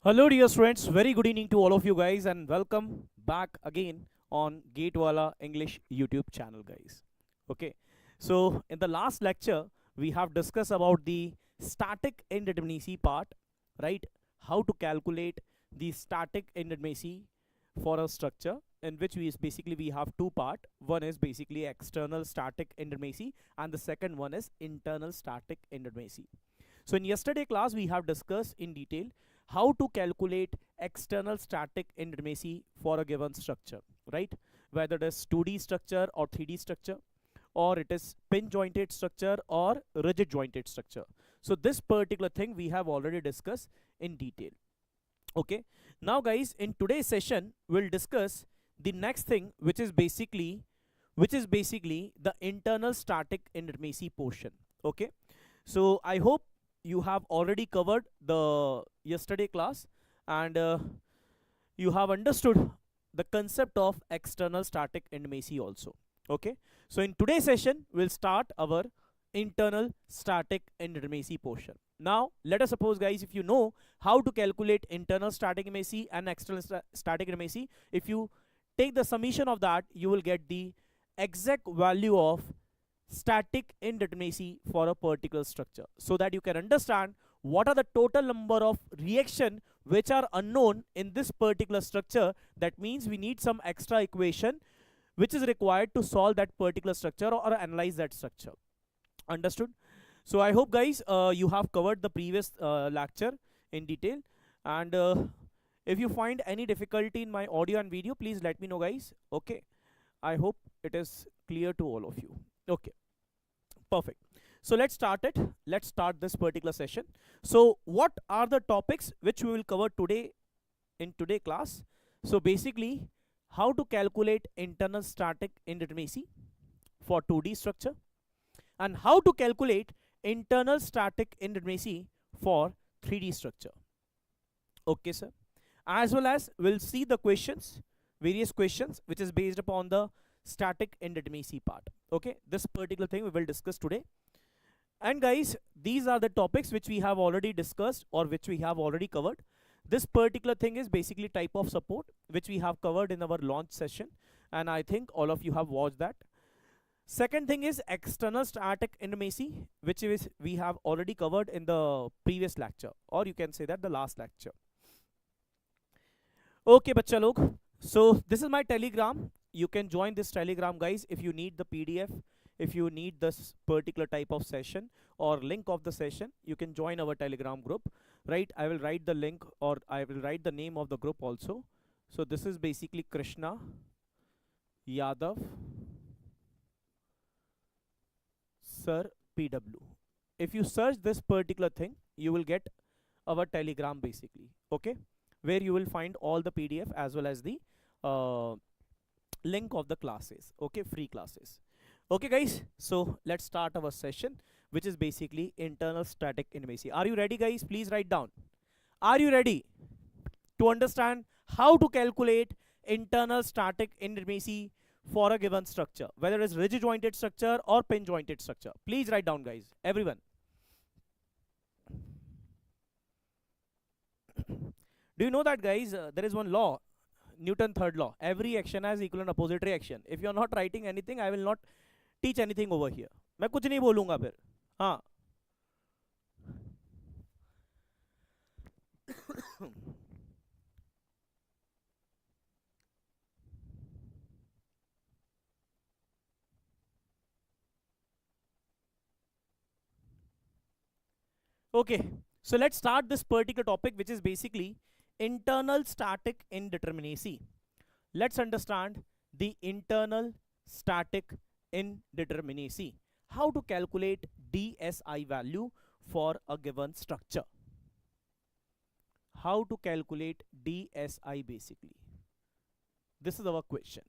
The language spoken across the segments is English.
Hello dear friends, very good evening to all of you guys and welcome back again on Wallah English YouTube channel guys. Okay, so in the last lecture we have discussed about the static indeterminacy part, right? How to calculate the static indeterminacy for a structure, in which we have two part. One is basically external static indeterminacy and the second one is internal static indeterminacy. So in yesterday class we have discussed in detail how to calculate external static indeterminacy for a given structure, right? Whether it is 2D structure or 3D structure, or it is pin jointed structure or rigid jointed structure. So this particular thing we have already discussed in detail. Okay, now guys, in today's session we'll discuss the next thing, which is basically the internal static indeterminacy portion. Okay, so I hope you have already covered the yesterday class and you have understood the concept of external static indeterminacy also. Okay, so in today's session we'll start our internal static indeterminacy portion. Now let us suppose guys, if you know how to calculate internal static indeterminacy and external static indeterminacy, if you take the summation of that, you will get the exact value of static indeterminacy for a particular structure, so that you can understand what are the total number of reaction which are unknown in this particular structure. That means we need some extra equation which is required to solve that particular structure or analyze that structure. Understood? So I hope guys you have covered the previous lecture in detail, and if you find any difficulty in my audio and video, please let me know guys. Okay, I hope it is clear to all of you. Okay, perfect. So let's start it. Let's start this particular session. So what are the topics which we will cover today in today class? So basically, how to calculate internal static indeterminacy for 2D structure, and how to calculate internal static indeterminacy for 3D structure. Okay sir, as well as we'll see the questions, various questions which is based upon the static indeterminacy part. Okay, this particular thing we will discuss today. And guys, these are the topics which we have already discussed or which we have already covered. This particular thing is basically type of support which we have covered in our launch session, and I think all of you have watched that. Second thing is external static indeterminacy, which is we have already covered in the previous lecture, or you can say that the last lecture. Okay bachcha log, so this is my Telegram. You can join this Telegram guys if you need the PDF, if you need this particular type of session or link of the session. You can join our Telegram group, right? I will write the link, or I will write the name of the group also. So this is basically Krishna Yadav Sir PW. If you search this particular thing, you will get our Telegram basically. Okay, where you will find all the PDF as well as the link of the classes. Okay, free classes. Okay guys, so let's start our session, which is basically internal static indeterminacy. Are you ready guys? Please write down. Are you ready to understand how to calculate internal static indeterminacy for a given structure, whether it is rigid jointed structure or pin jointed structure? Please write down guys, everyone. Do you know that guys, there is one law, Newton third law, every action has equal and opposite reaction. If you are not writing anything, I will not teach anything over here. मैं कुछ नहीं बोलूँगा फिर. हाँ. Okay, so let's start this particular topic, which is basically internal static indeterminacy. Let's understand the internal static indeterminacy. How to calculate DSI value for a given structure. How to calculate DSI basically. This is our question,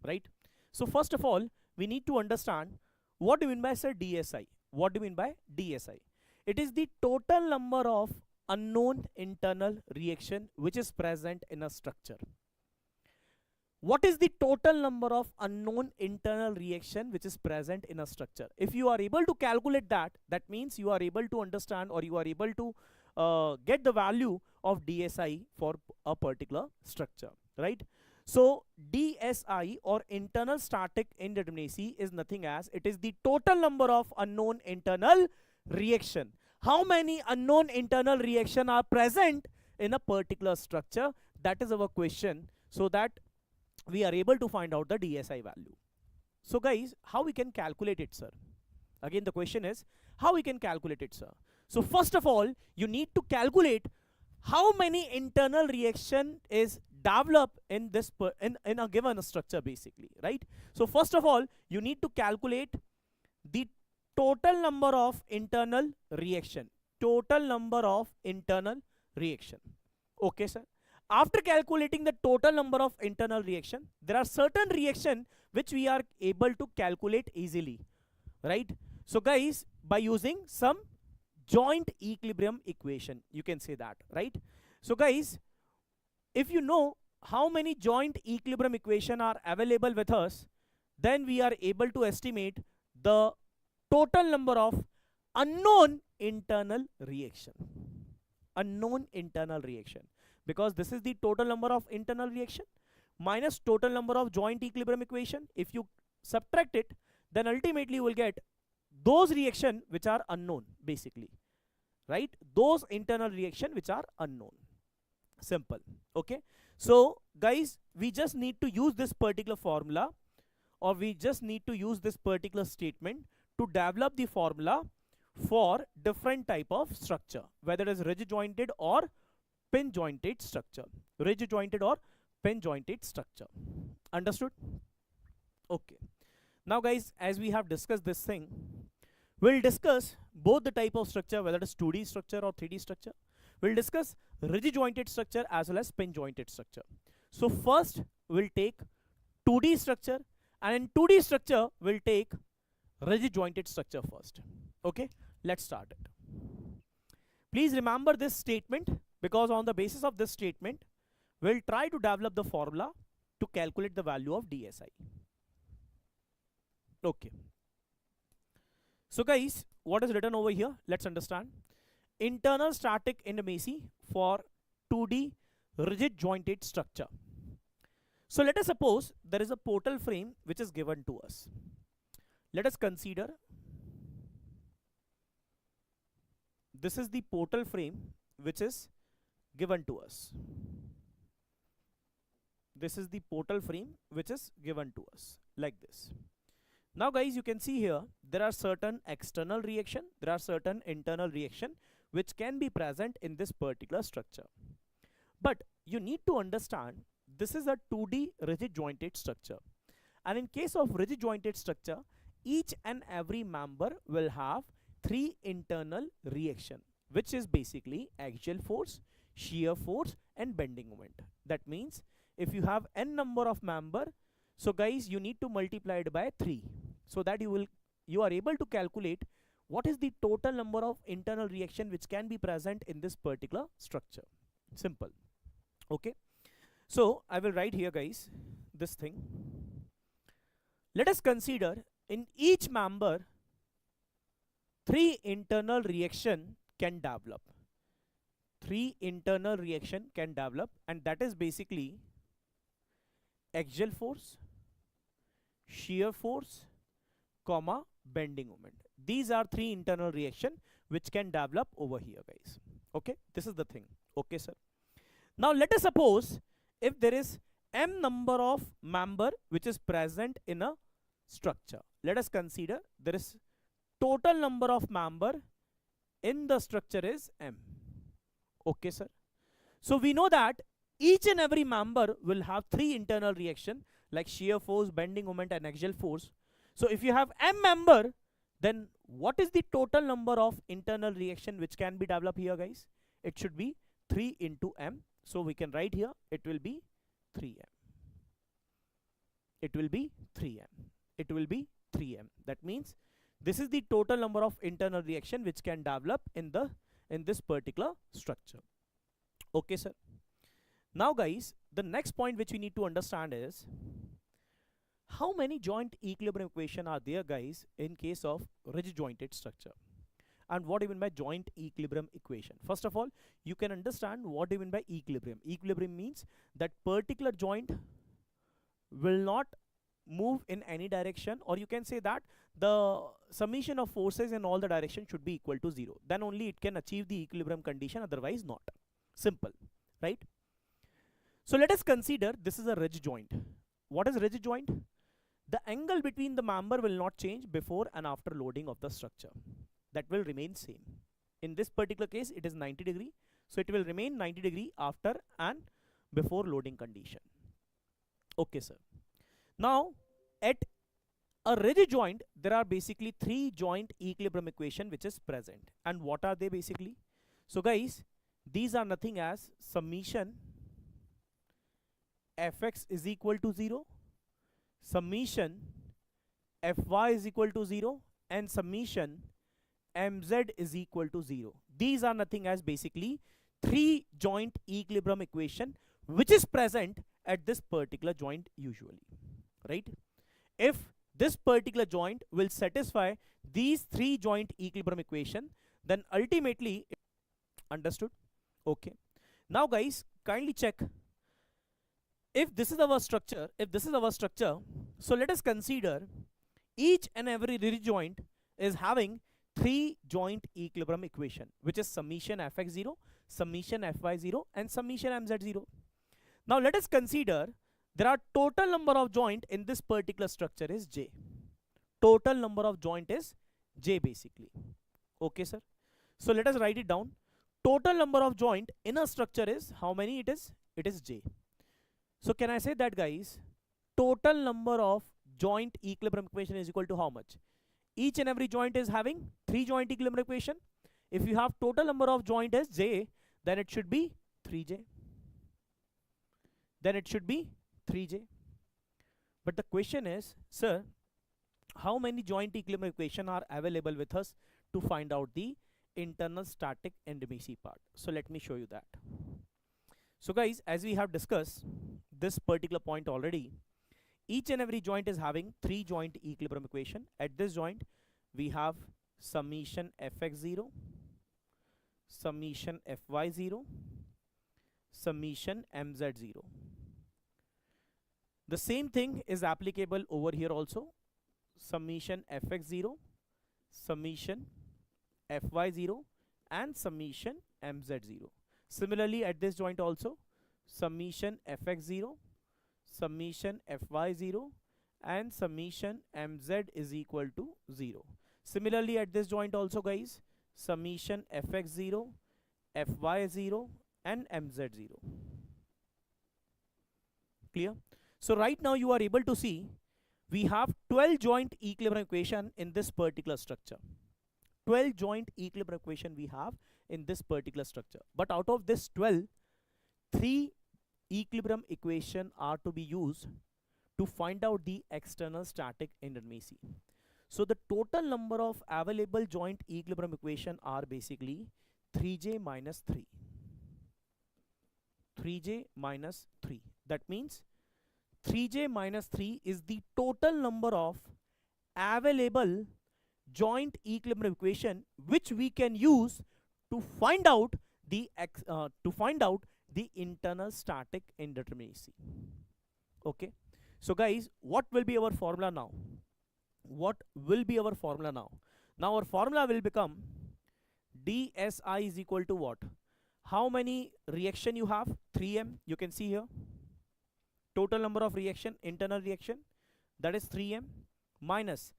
right? So first of all, we need to understand what do you mean by sir DSI. What do you mean by DSI? It is the total number of unknown internal reaction which is present in a structure. What is the total number of unknown internal reaction which is present in a structure? If you are able to calculate that, that means you are able to understand, or you are able to get the value of DSI for a particular structure, right? So DSI, or internal static indeterminacy, is nothing as it is the total number of unknown internal reaction. How many unknown internal reaction are present in a particular structure? That is our question, so that we are able to find out the DSI value. So guys, how we can calculate it, sir? Again, the question is how we can calculate it, sir? So first of all, you need to calculate how many internal reaction is developed in this in a given structure, basically, right? So first of all, you need to calculate the total number of internal reaction. Total number of internal reaction. Okay, sir. After calculating the total number of internal reaction, there are certain reaction which we are able to calculate easily, right? So guys, by using some joint equilibrium equation, you can say that, right? So guys, if you know how many joint equilibrium equation are available with us, then we are able to estimate the total number of unknown internal reaction. Unknown internal reaction, because this is the total number of internal reaction minus total number of joint equilibrium equation. If you subtract it, then ultimately you will get those reaction which are unknown, basically, right? Those internal reaction which are unknown. Simple. Okay, so guys, we just need to use this particular formula, or we just need to use this particular statement to develop the formula for different type of structure, whether it is rigid jointed or pin jointed structure. Rigid jointed or pin jointed structure. Understood? Okay. Now guys, as we have discussed this thing, we'll discuss both the type of structure, whether it is 2D structure or 3D structure. We'll discuss rigid jointed structure as well as pin jointed structure. So first we'll take 2D structure, and in 2D structure we'll take rigid jointed structure first. Okay, let's start it. Please remember this statement, because on the basis of this statement we'll try to develop the formula to calculate the value of DSI. Okay. So guys, what is written over here? Let's understand. Internal static indeterminacy for 2D rigid jointed structure. So let us suppose there is a portal frame which is given to us. Let us consider this is the portal frame which is given to us. This is the portal frame which is given to us, like this. Now guys, you can see here there are certain external reaction, there are certain internal reaction which can be present in this particular structure. But you need to understand this is a 2D rigid jointed structure, and in case of rigid jointed structure, each and every member will have 3 internal reaction, which is basically axial force, shear force and bending moment. That means if you have n number of member, so guys, you need to multiply it by 3, so that you are able to calculate what is the total number of internal reaction which can be present in this particular structure. Simple. Okay, so I will write here guys this thing. Let us consider in each member 3 internal reaction can develop. 3 internal reaction can develop, and that is basically axial force, shear force, comma bending moment. These are 3 internal reaction which can develop over here, guys. Okay, this is the thing. Okay, sir. Now let us suppose if there is m number of member which is present in a structure. Let us consider there is total number of member in the structure is m. Okay, sir. So we know that each and every member will have 3 internal reaction like shear force, bending moment and axial force. So if you have m member, then what is the total number of internal reaction which can be developed here, guys? It should be 3 into m. So we can write here it will be 3m. It will be 3m. It will be 3m. That means this is the total number of internal reaction which can develop in this particular structure. Okay, sir. Now guys, the next point which we need to understand is how many joint equilibrium equation are there, guys, in case of rigid jointed structure. and what do you mean by joint equilibrium equation? First of all, you can understand what do you mean by equilibrium. Equilibrium means that particular joint will not move in any direction, or you can say that the summation of forces in all the directions should be equal to 0. Then only it can achieve the equilibrium condition, otherwise not. Simple, right? So let us consider this is a ridge joint. What is ridge joint? The angle between the member will not change before and after loading of the structure. That will remain same. In this particular case, it is 90 degree. So it will remain 90 degree after and before loading condition. Okay, sir. Now, at a ridge joint, there are basically 3 joint equilibrium equation which is present. And what are they basically? So guys, these are nothing as summation fx is equal to 0, summation fy is equal to 0, and summation mz is equal to 0. These are nothing as basically 3 joint equilibrium equation which is present at this particular joint usually, right? If this particular joint will satisfy these 3 joint equilibrium equation, then ultimately, understood? Okay. Now guys, kindly check. If this is our structure, so let us consider each and every ridge joint is having 3 joint equilibrium equation, which is summation fx0, summation fy0, and summation mz0. Now let us consider there are total number of joint in this particular structure is j. Total number of joint is j basically. Okay, sir. So let us write it down. Total number of joint in a structure is how many it is? It is j. So can I say that guys, total number of joint equilibrium equation is equal to how much? Each and every joint is having 3 joint equilibrium equation. If you have total number of joint as j, then it should be 3j. Then it should be 3j. But the question is, sir, how many joint equilibrium equation are available with us to find out the internal static indeterminacy part? So let me show you that. So guys, as we have discussed this particular point already, each and every joint is having 3 joint equilibrium equation. At this joint, we have summation fx0, summation fy0, summation mz0. The same thing is applicable over here also. Summation fx0, summation fy0, and summation mz0. Similarly, at this joint also, summation fx0, summation fy0, and summation mz is equal to 0. Similarly, at this joint also guys, summation fx0, fy0, and mz0. Clear? So right now you are able to see we have 12 joint equilibrium equation in this particular structure. 12 joint equilibrium equation we have in this particular structure. But out of this 12, 3 equilibrium equation are to be used to find out the external static indeterminacy. So the total number of available joint equilibrium equation are basically 3j minus 3. 3j minus 3. That means 3j minus 3 is the total number of available joint equilibrium equation which we can use to find out the internal static indeterminacy. Okay. So guys, what will be our formula now? What will be our formula now? Now our formula will become dSi is equal to what? How many reaction you have? 3m. You can see here. Total number of reaction, internal reaction, that is 3m, minus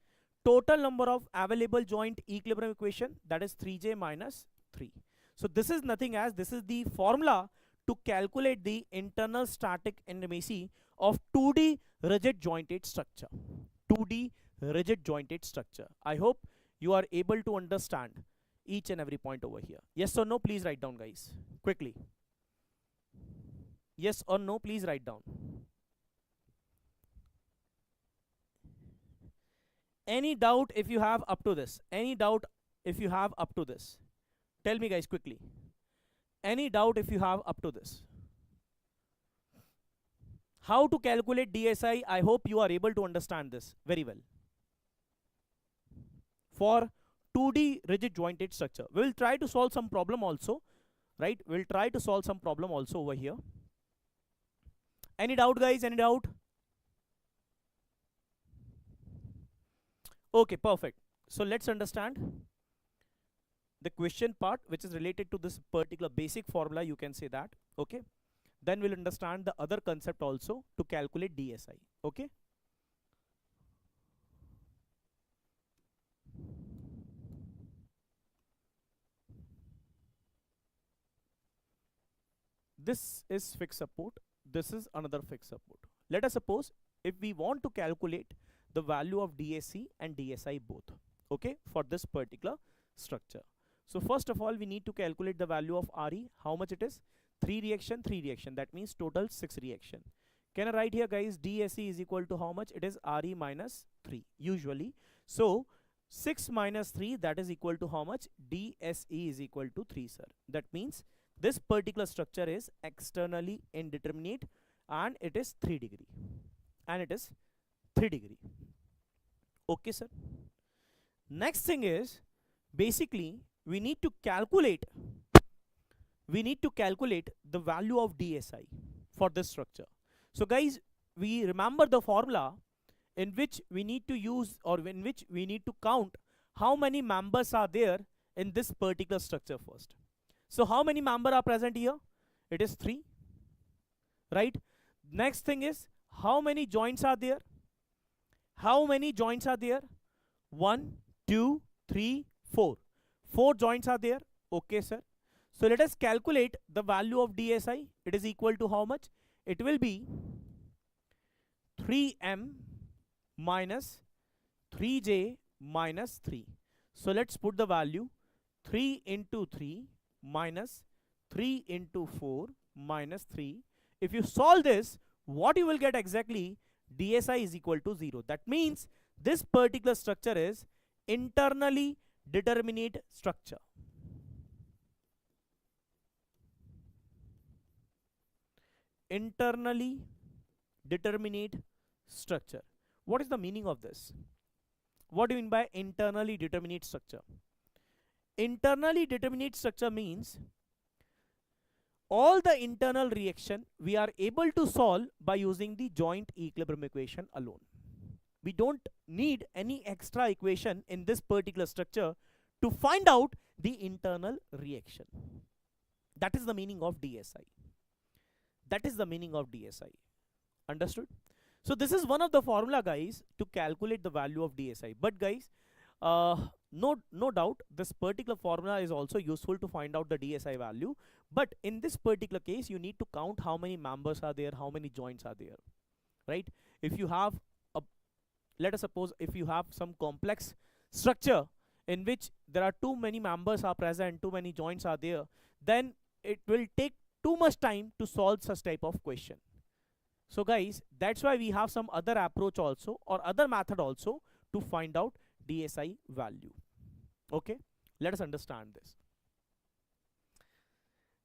total number of available joint equilibrium equation, that is 3j minus 3. So this is nothing as, this is the formula to calculate the internal static indeterminacy of 2D rigid jointed structure. 2D rigid jointed structure. I hope you are able to understand each and every point over here. Yes or no, please write down guys, quickly. Yes or no, please write down. Any doubt if you have up to this? Any doubt if you have up to this? Tell me guys quickly. Any doubt if you have up to this? How to calculate DSI? I hope you are able to understand this very well. For 2D rigid jointed structure. We will try to solve some problem also, right? We'll try to solve some problem also over here. Any doubt, guys? Any doubt? Okay, perfect. So let's understand the question part, which is related to this particular basic formula, you can say that. Okay, then we'll understand the other concept also to calculate DSI. Okay, this is fixed support, this is another fixed support. Let us suppose if we want to calculate the value of DSC and DSI both, okay, for this particular structure. So first of all, we need to calculate the value of RE. How much it is? 3 reaction, 3 reaction. That means total 6 reaction. Can I write here, guys? DSE is equal to how much? It is RE minus 3 usually. So 6 minus 3, that is equal to how much? DSE is equal to 3, sir. That means this particular structure is externally indeterminate and it is 3 degree. And it is 3 degree. Okay, sir. Next thing is, basically, we need to calculate the value of DSI for this structure. So guys, we remember the formula in which we need to use, or in which we need to count how many members are there in this particular structure first. So how many members are present here? It is 3, right? Next thing is, how many joints are there? How many joints are there? 1, 2, 3, 4. 4 joints are there. Okay, sir. So let us calculate the value of DSI. It is equal to how much? It will be 3m minus 3j minus 3. So let's put the value 3 into 3 minus 3 into 4 minus 3. If you solve this, what you will get exactly? DSI is equal to 0. That means this particular structure is internally determinate structure. Internally determinate structure. What is the meaning of this? What do you mean by internally determinate structure? Internally determinate structure means all the internal reaction we are able to solve by using the joint equilibrium equation alone. We don't need any extra equation in this particular structure to find out the internal reaction. That is the meaning of DSI. That is the meaning of DSI. Understood? So this is one of the formula, guys, to calculate the value of DSI. But guys, no doubt this particular formula is also useful to find out the DSI value. But in this particular case, you need to count how many members are there, how many joints are there, right? If you have a, let us suppose if you have some complex structure in which there are too many members are present, too many joints are there, then it will take too much time to solve such type of question. So guys, that's why we have some other approach also, or other method also, to find out DSI value. Okay, let us understand this.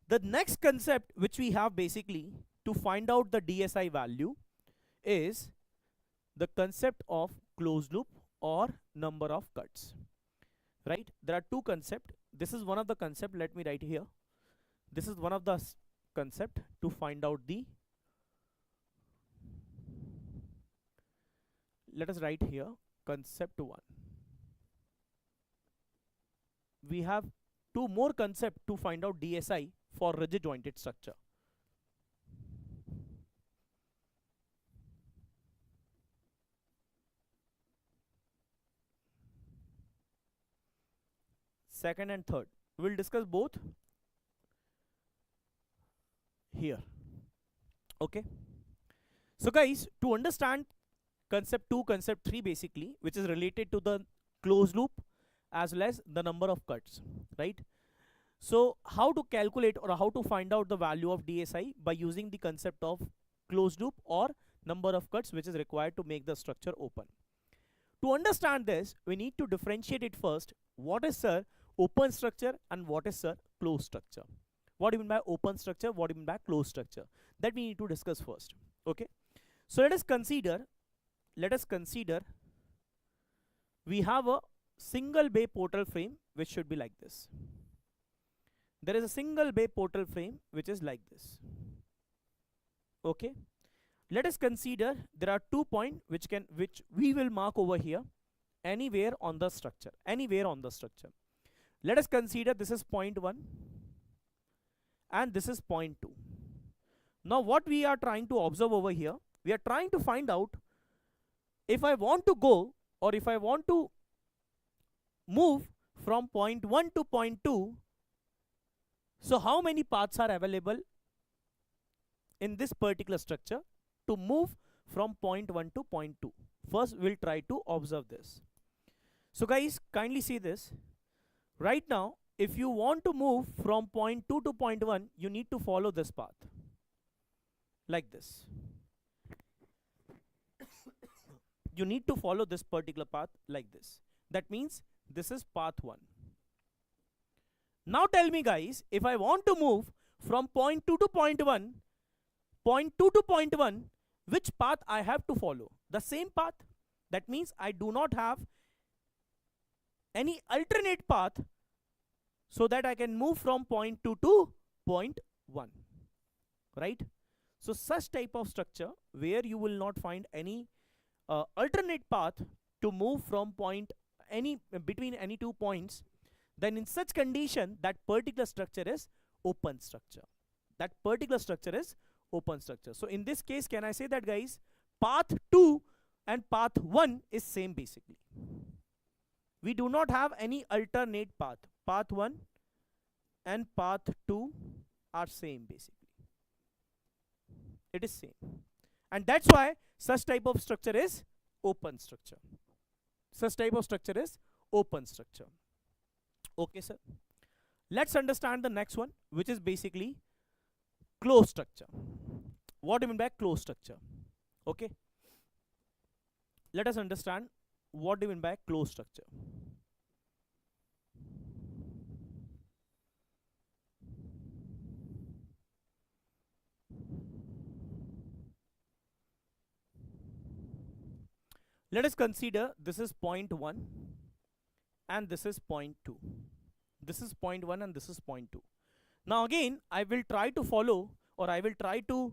The next concept which we have basically to find out the DSI value is the concept of closed loop or number of cuts, right? There are two concepts. This is one of the concept. Let me write here. This is one of the concept to find out the, let us write here concept 1. We have two more concepts to find out DSI for rigid jointed structure. Second and third. We will discuss both here. Okay. So guys, to understand concept 2, concept 3 basically, which is related to the closed loop as well as the number of cuts, right? So how to calculate or how to find out the value of DSI by using the concept of closed loop or number of cuts which is required to make the structure open. To understand this, we need to differentiate it first. What is, sir, open structure and what is, sir, closed structure? What do you mean by open structure? What do you mean by closed structure? That we need to discuss first. Okay. So let us consider we have a single bay portal frame which should be like this. There is a single bay portal frame which is like this. Okay. Let us consider there are 2 points which we will mark over here anywhere on the structure. Anywhere on the structure. Let us consider this is point 1 and this is point 2. Now what we are trying to observe over here, we are trying to find out if I want to go or if I want to move from point 1 to point 2, so how many paths are available in this particular structure to move from point 1 to point 2. First we'll try to observe this. So guys, kindly see this. Right now, if you want to move from point 2 to point 1, you need to follow this path. Like this. You need to follow this particular path like this. That means this is path 1. Now tell me guys, if I want to move from point 2 to point 1, point 2 to point 1, which path I have to follow? The same path. That means I do not have any alternate path so that I can move from point 2 to point 1. Right? So such type of structure where you will not find any alternate path to move from between any 2 points, then in such condition that particular structure is open structure. That particular structure is open structure. So in this case, can I say that guys, path 2 and path 1 is same basically. We do not have any alternate path. Path 1 and path 2 are same basically. It is same. And that's why such type of structure is open structure. Such type of structure is open structure. Okay, sir. Let's understand the next one, which is basically closed structure. What do you mean by closed structure? Okay. Let us understand what do you mean by closed structure. Let us consider this is point 1 and this is point 2. This is point 1 and this is point 2. Now again, I will try to follow or I will try to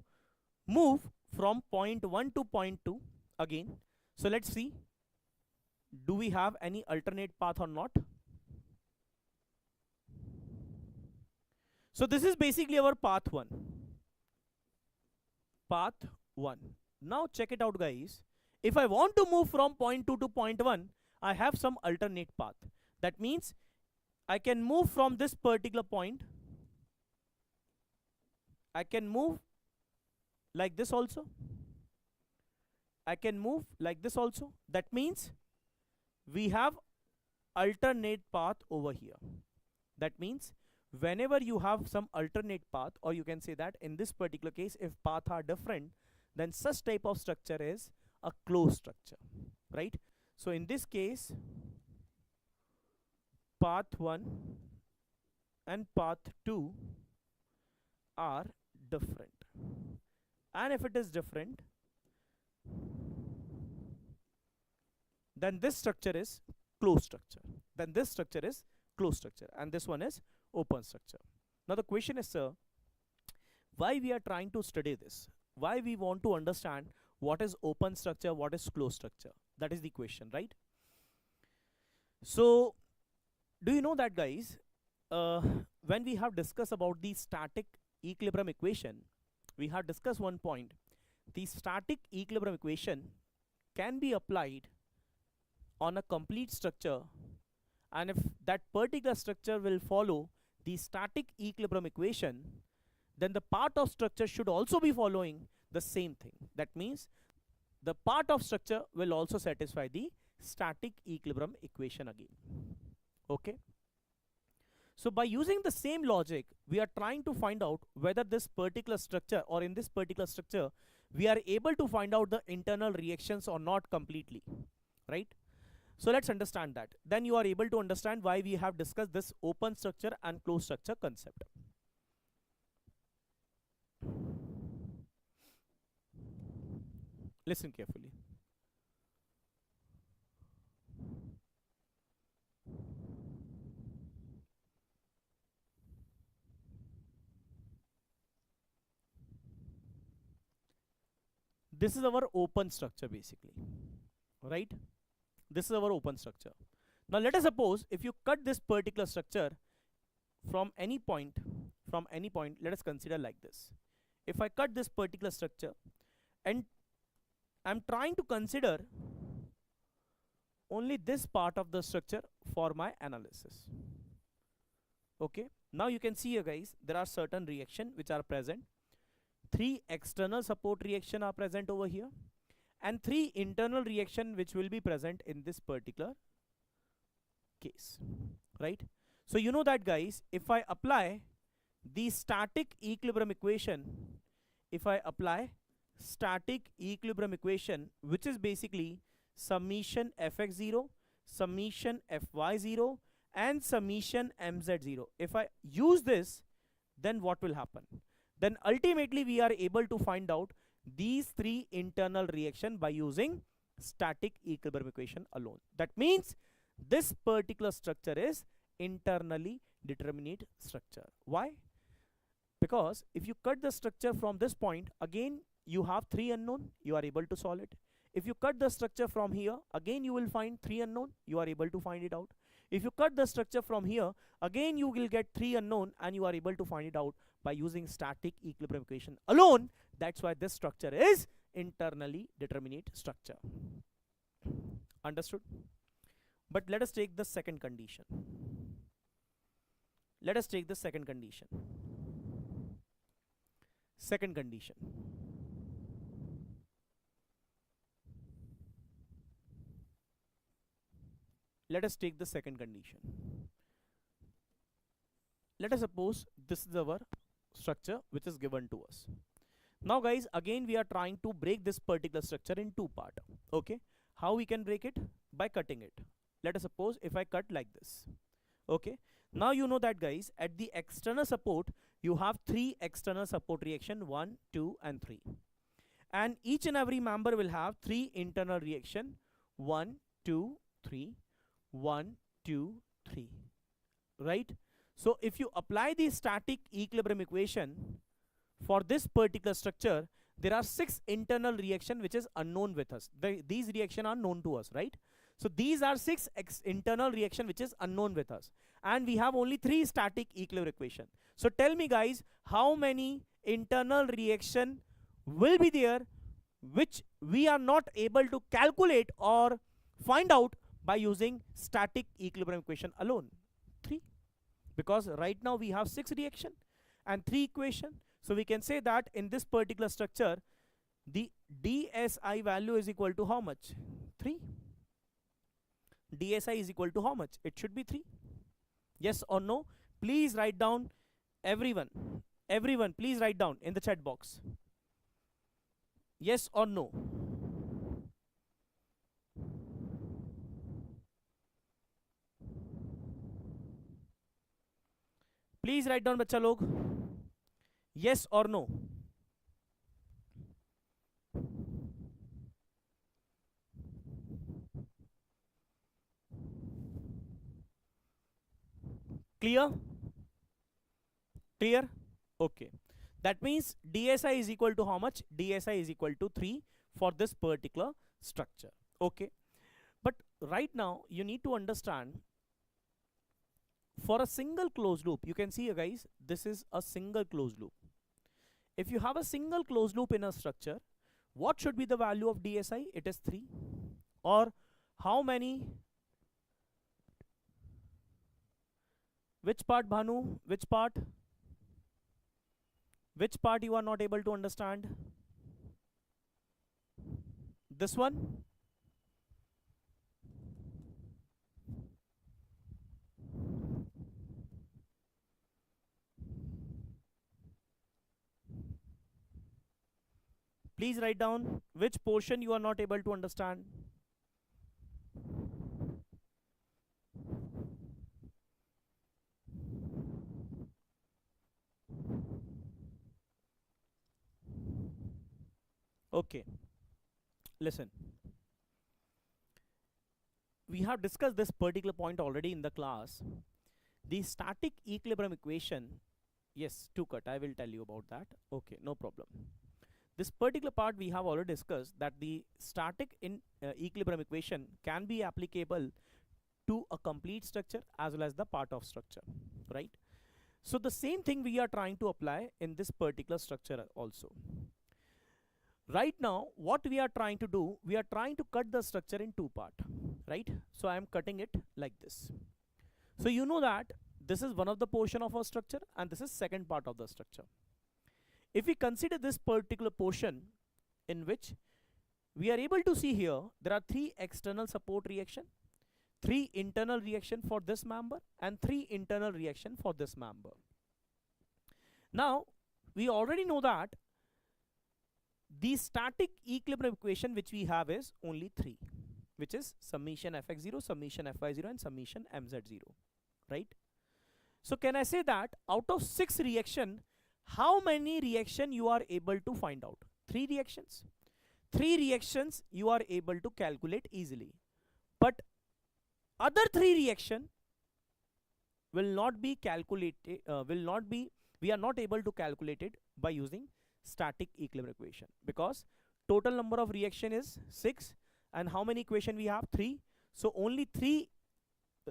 move from point 1 to point 2 again. So let's see, do we have any alternate path or not? So this is basically our path 1. Path 1. Now check it out guys. If I want to move from point 2 to point 1, I have some alternate path. That means I can move from this particular point. I can move like this also. I can move like this also. That means we have alternate path over here. That means whenever you have some alternate path, or you can say that in this particular case, if paths are different, then such type of structure is a closed structure, right? So in this case, path 1 and path 2 are different. And if it is different, then this structure is closed structure. Then this structure is closed structure. And this one is open structure. Now the question is, sir, why we are trying to study this? Why we want to understand what is open structure, what is closed structure? That is the question, right? So, do you know that guys, when we have discussed about the static equilibrium equation, we have discussed one point. The static equilibrium equation can be applied on a complete structure, and if that particular structure will follow the static equilibrium equation, then the part of structure should also be following the same thing. That means the part of structure will also satisfy the static equilibrium equation again. Okay. So by using the same logic, we are trying to find out whether this particular structure, or in this particular structure, we are able to find out the internal reactions or not completely, right? So let's understand that. Then you are able to understand why we have discussed this open structure and closed structure concept. Listen carefully. this is our open structure basically, right? This is our open structure. Now let us suppose if you cut this particular structure from any point, let us consider like this. If I cut this particular structure and I'm trying to consider only this part of the structure for my analysis. Okay, now you can see here guys, there are certain reaction which are present. 3 external support reaction are present over here and 3 internal reaction which will be present in this particular case, right? So you know that guys, if I apply the static equilibrium equation, which is basically summation fx0, summation fy0 and summation mz0, if I use this, then what will happen? Then ultimately we are able to find out these 3 internal reaction by using static equilibrium equation alone. That means this particular structure is internally determinate structure. Why? Because if you cut the structure from this point, again you have 3 unknown, you are able to solve it. If you cut the structure from here, again you will find 3 unknown, you are able to find it out. If you cut the structure from here, again you will get 3 unknown and you are able to find it out by using static equilibrium equation alone. That's why this structure is internally determinate structure. Understood? But let us take the second condition. Second condition. Let us take the second condition. Let us suppose this is our structure which is given to us. Now guys, again we are trying to break this particular structure in 2 parts. Okay, how we can break it? By cutting it. Let us suppose if I cut like this. Okay, now you know that guys, at the external support you have 3 external support reaction, 1, 2 and 3, and each and every member will have 3 internal reaction, 1, 2, 3, 1, 2, 3, right? So if you apply the static equilibrium equation for this particular structure, there are 6 internal reaction which is unknown with us. These reaction are known to us, right? So these are 6 internal reaction which is unknown with us, and we have only 3 static equilibrium equation. So tell me guys, how many internal reaction will be there which we are not able to calculate or find out by using static equilibrium equation alone? 3. Because right now we have 6 reaction and 3 equation. So we can say that in this particular structure, the DSI value is equal to how much? 3. DSI is equal to how much? It should be 3. Yes or no? Please write down, everyone, please write down in the chat box. Yes or no? Please write down बच्चा लोग. Yes or no? Clear? Clear? Okay. That means DSI is equal to how much? DSI is equal to 3 for this particular structure. Okay. But right now you need to understand, for a single closed loop, you can see here guys, this is a single closed loop. If you have a single closed loop in a structure, what should be the value of DSI? It is 3. Or how many? Which part, Bhanu? Which part? Which part you are not able to understand? This one? Please write down which portion you are not able to understand. Okay, listen. We have discussed this particular point already in the class. The static equilibrium equation, yes, to cut, I will tell you about that. Okay, no problem. This particular part we have already discussed, that the static in equilibrium equation can be applicable to a complete structure as well as the part of structure, right? So the same thing we are trying to apply in this particular structure also. Right now, what we are trying to do, we are trying to cut the structure in two parts, right? So I am cutting it like this. So you know that this is one of the portion of our structure and this is second part of the structure. If we consider this particular portion, in which we are able to see here, there are 3 external support reaction, 3 internal reaction for this member, and 3 internal reaction for this member. Now, we already know that the static equilibrium equation which we have is only 3, which is summation fx0, summation fy0, and summation mz0, right? So can I say that out of 6 reaction, how many reaction you are able to find out? 3 reactions. 3 reactions you are able to calculate easily. But other 3 reaction will not be calculated, we are not able to calculate it by using static equilibrium equation, because total number of reaction is 6 and how many equation we have? 3. So only 3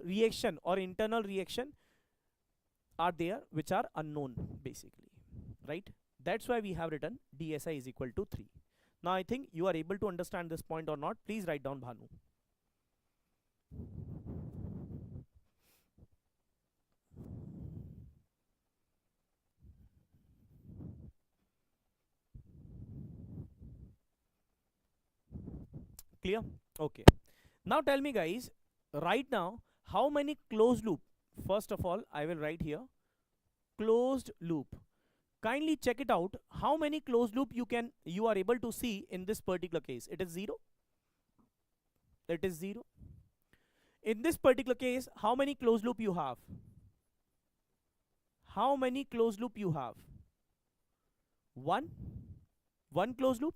reaction or internal reaction are there which are unknown basically, right? That's why we have written dsi is equal to 3. Now I think you are able to understand this point or not. Please write down, Bhanu. Clear? Okay. Now tell me guys, right now how many closed loop? First of all, I will write here closed loop. Kindly check it out. How many closed loop you are able to see in this particular case? It is 0. It is 0. In this particular case, how many closed loop you have? How many closed loop you have? 1. 1 closed loop.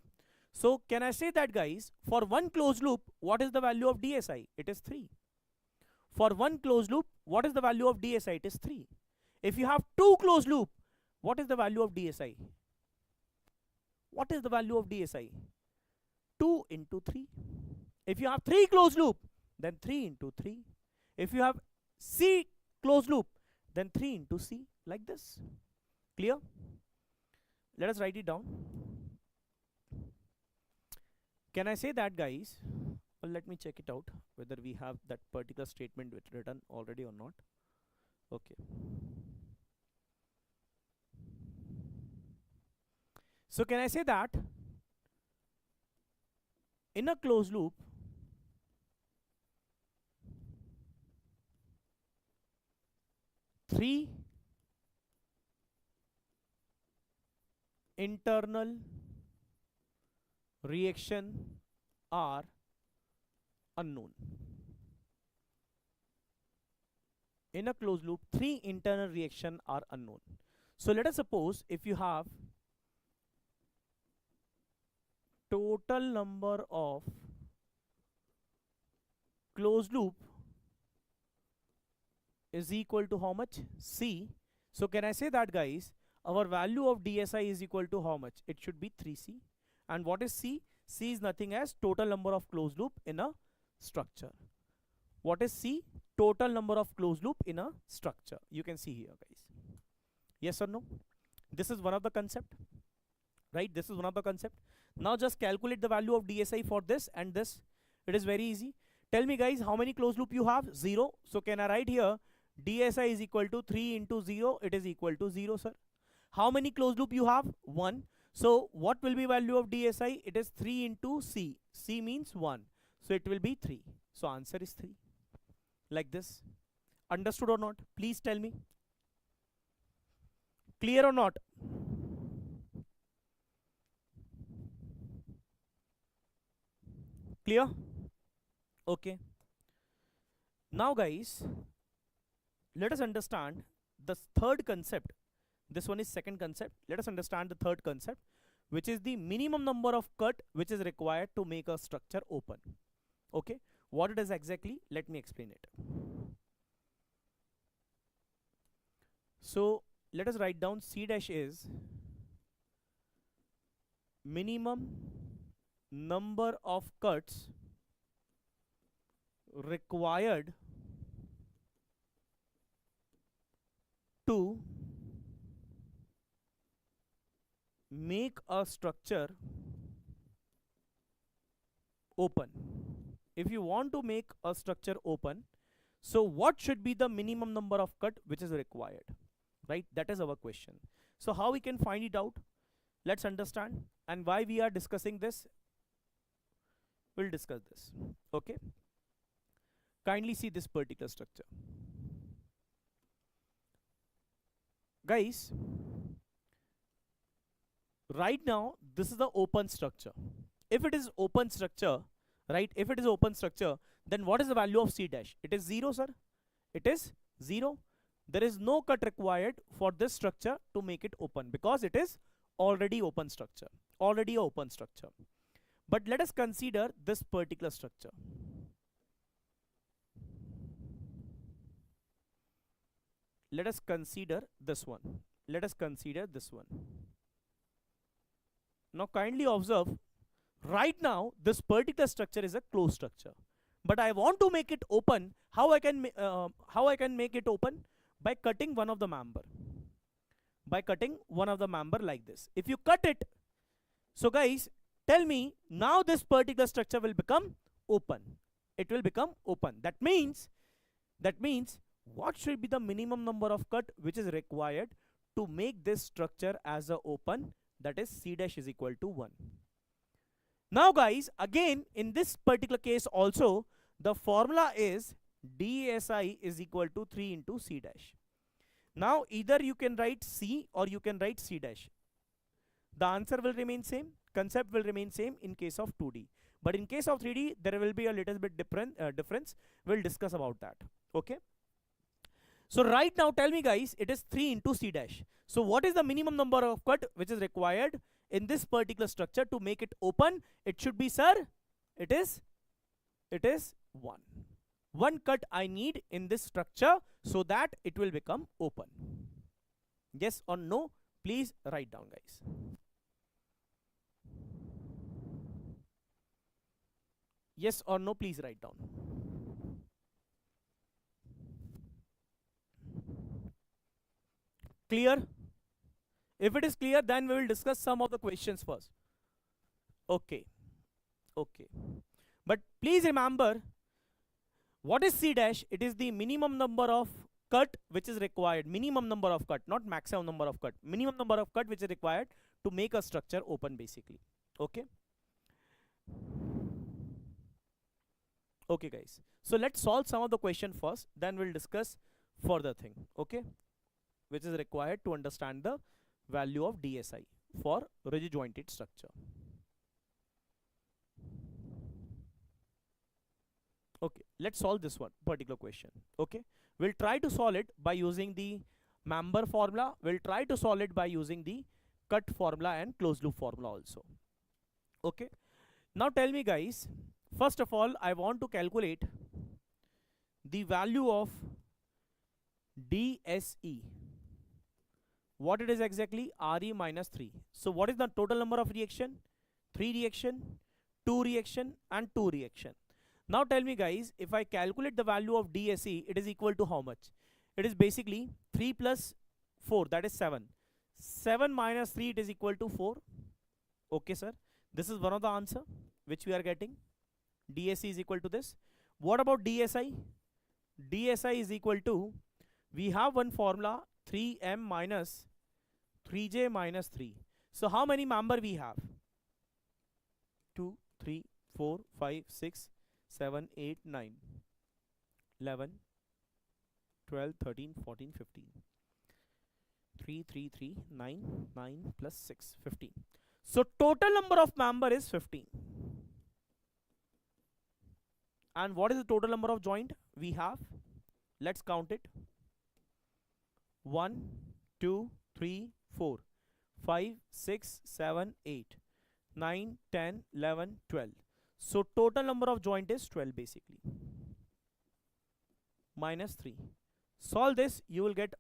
So can I say that guys, for 1 closed loop, what is the value of dsi? It is 3. For 1 closed loop, what is the value of dsi? It is 3. If you have 2 closed loop, what is the value of dsi? What is the value of dsi? 2 into 3. If you have 3 closed loop, then 3 into 3. If you have C closed loop, then 3 into C, like this. Clear? Let us write it down. Can I say that guys? Well, let me check it out whether we have that particular statement written already or not. Okay. So can I say that in a closed loop, three internal reaction are unknown. In a closed loop, 3 internal reaction are unknown. So let us suppose if you have total number of closed loop is equal to how much? C. So can I say that guys, our value of dsi is equal to how much? It should be 3c. And what is C? C is nothing as total number of closed loop in a structure. What is C? Total number of closed loop in a structure. You can see here guys. Yes or no? This is one of the concept, right? This is one of the concept. Now just calculate the value of dsi for this and this. It is very easy. Tell me guys, how many closed loop you have? 0. So can I write here dsi is equal to 3 into 0, it is equal to 0, sir. How many closed loop you have? 1. So what will be value of dsi? It is 3 into c. C means 1. So it will be 3. So answer is 3. Like this. Understood or not? Please tell me. Clear or not? Clear? Okay. Now guys, let us understand the third concept. This one is second concept. Let us understand the third concept, which is the minimum number of cut which is required to make a structure open. Okay. What it is exactly? Let me explain it. So let us write down C dash is minimum number of cuts required to make a structure open. If you want to make a structure open, so what should be the minimum number of cut which is required, right? That is our question. So how we can find it out? Let's understand, and why we are discussing this, we'll discuss this. Okay, kindly see this particular structure, guys. Right now this is the open structure. If it is open structure, right, if it is open structure, then what is the value of C dash? It is 0, sir. It is 0. There is no cut required for this structure to make it open, because it is already open structure, already a open structure. But let us consider this particular structure. Let us consider this one. Let us consider this one. Now kindly observe, right now this particular structure is a closed structure, but I want to make it open. How I can make it open? By cutting one of the member. By cutting one of the member like this. If you cut it, so guys, tell me, now this particular structure will become open. It will become open. That means what should be the minimum number of cut which is required to make this structure as a open? That is C dash is equal to 1. Now guys, again in this particular case also, the formula is DSI is equal to 3 into C dash. Now either you can write C or you can write C dash. The answer will remain same, concept will remain same in case of 2D. But in case of 3D, there will be a little bit difference. We'll discuss about that. Okay. So right now tell me guys, it is 3 into C dash. So what is the minimum number of cut which is required in this particular structure to make it open? It should be, sir, it is 1. One cut I need in this structure so that it will become open. Yes or no? Please write down, guys. Yes or no? Please write down. Clear? If it is clear, then we will discuss some of the questions first. Okay. Okay. But please remember, what is C dash? It is the minimum number of cut which is required. Minimum number of cut, not maximum number of cut. Minimum number of cut which is required to make a structure open, basically. Okay. Okay, guys. So let's solve some of the question first. Then we'll discuss further thing. Okay. Which is required to understand the value of DSI for rigid jointed structure. Okay, let's solve this one particular question. Okay, we'll try to solve it by using the member formula. We'll try to solve it by using the cut formula and closed loop formula also. Okay, now tell me guys, first of all I want to calculate the value of DSE. What it is exactly? RE minus 3. So what is the total number of reaction? 3 reaction, 2 reaction and 2 reaction. Now tell me guys, if I calculate the value of DSE, it is equal to how much? It is basically 3 plus 4, that is 7. 7 minus 3, it is equal to 4. Okay, sir. This is one of the answer which we are getting. DSE is equal to this. What about DSI? DSI is equal to, we have one formula, 3m minus 3j minus 3. So how many member we have? 2, 3, 4, 5, 6, 7, 8, 9, 11, 12, 13, 14, 15. 3, 3, 3, 9, 9 plus 6, 15. So total number of member is 15. And what is the total number of joint we have? Let's count it. 1, 2, 3, 4, 5, 6, 7, 8, 9, 10, 11, 12. So total number of joint is 12 basically. Minus 3. Solve this, you will get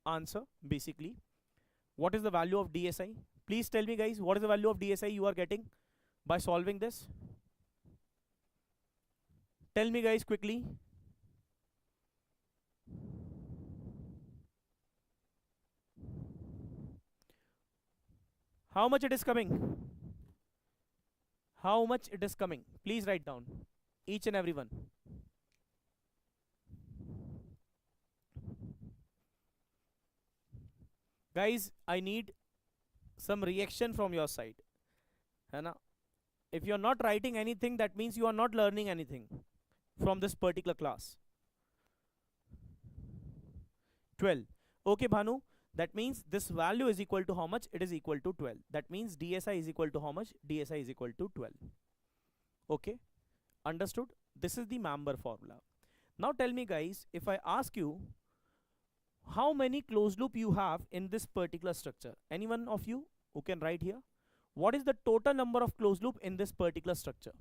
answer basically. What is the value of DSI? Please tell me guys, what is the value of DSI you are getting by solving this? Tell me guys quickly. How much it is coming? How much it is coming? Please write down, each and every one. Guys, I need some reaction from your side. है ना? If you are not writing anything, that means you are not learning anything from this particular class. 12. Okay, Bhanu. That means this value is equal to how much? It is equal to 12. That means DSI is equal to how much? DSI is equal to 12. Okay. Understood? This is the member formula. Now tell me guys, if I ask you how many closed loop you have in this particular structure. Anyone of you who can write here? What is the total number of closed loop in this particular structure?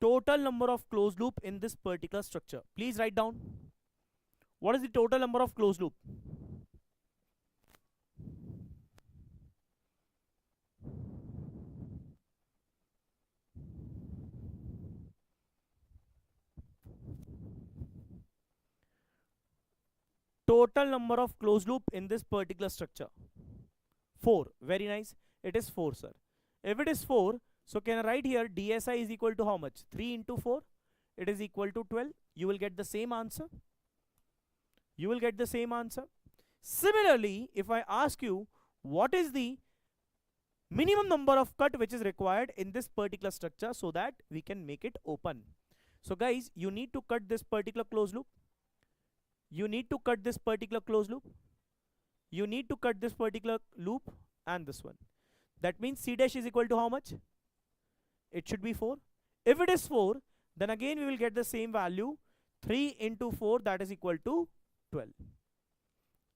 Total number of closed loop in this particular structure. Please write down. What is the total number of closed loop? Total number of closed loop in this particular structure. 4. Very nice. It is 4, sir. If it is 4, so can I write here DSI is equal to how much? 3 into 4. It is equal to 12. You will get the same answer. You will get the same answer. Similarly, if I ask you what is the minimum number of cut which is required in this particular structure so that we can make it open. So guys, you need to cut this particular closed loop. You need to cut this particular closed loop. You need to cut this particular loop and this one. That means C dash is equal to how much? It should be 4. If it is 4, then again we will get the same value. 3 into 4, that is equal to 12.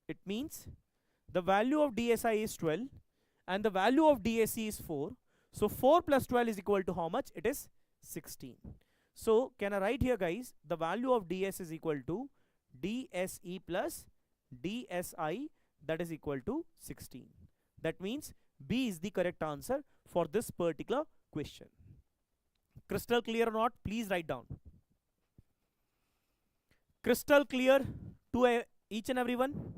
It means the value of DSI is 12 and the value of DSC is 4. So 4 plus 12 is equal to how much? It is 16. So can I write here guys, the value of DS is equal to DSE plus DSI, that is equal to 16. That means B is the correct answer for this particular question. Crystal clear or not? Please write down. Crystal clear to each and every one?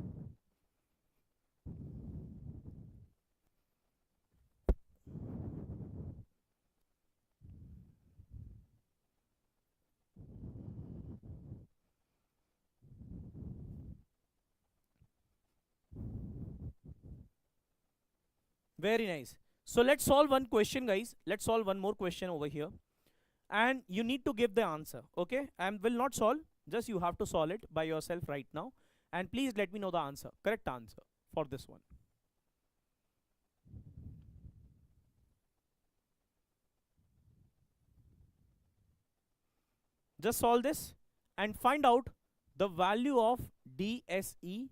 Very nice. So let's solve one question guys. Let's solve one more question over here. And you need to give the answer. Okay? I will not solve. Just you have to solve it by yourself right now. And please let me know the answer. Correct answer for this one. Just solve this and find out the value of DSE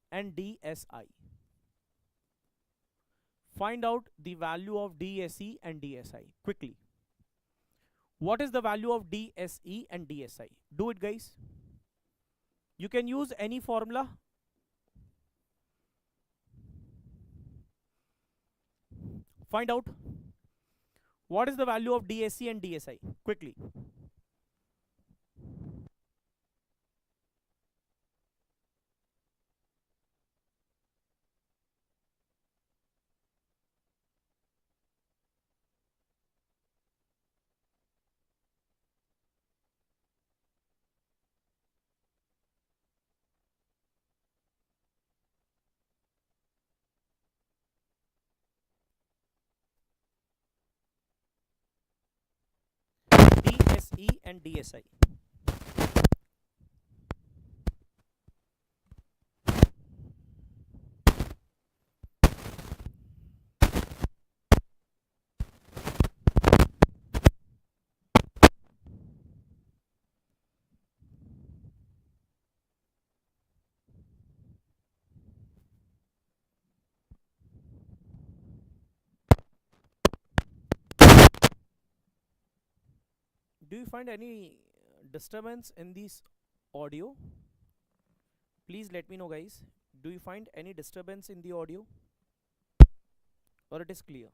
and DSI. Find out the value of DSE and DSI quickly. What is the value of DSE and DSI? Do it guys. You can use any formula. Find out what is the value of DSE and DSI quickly. DSE and DSI. Do you find any disturbance in this audio? Please let me know guys. Do you find any disturbance in the audio, or it is clear?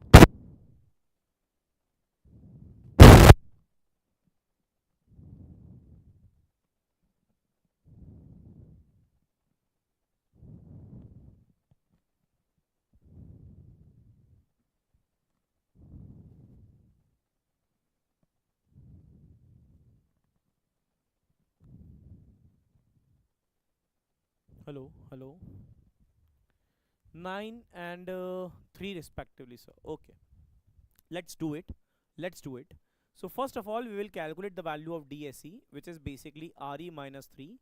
Hello, hello. 9 and 3 respectively, sir. Okay, let's do it. Let's do it. So first of all, we will calculate the value of DSE, which is basically RE minus 3.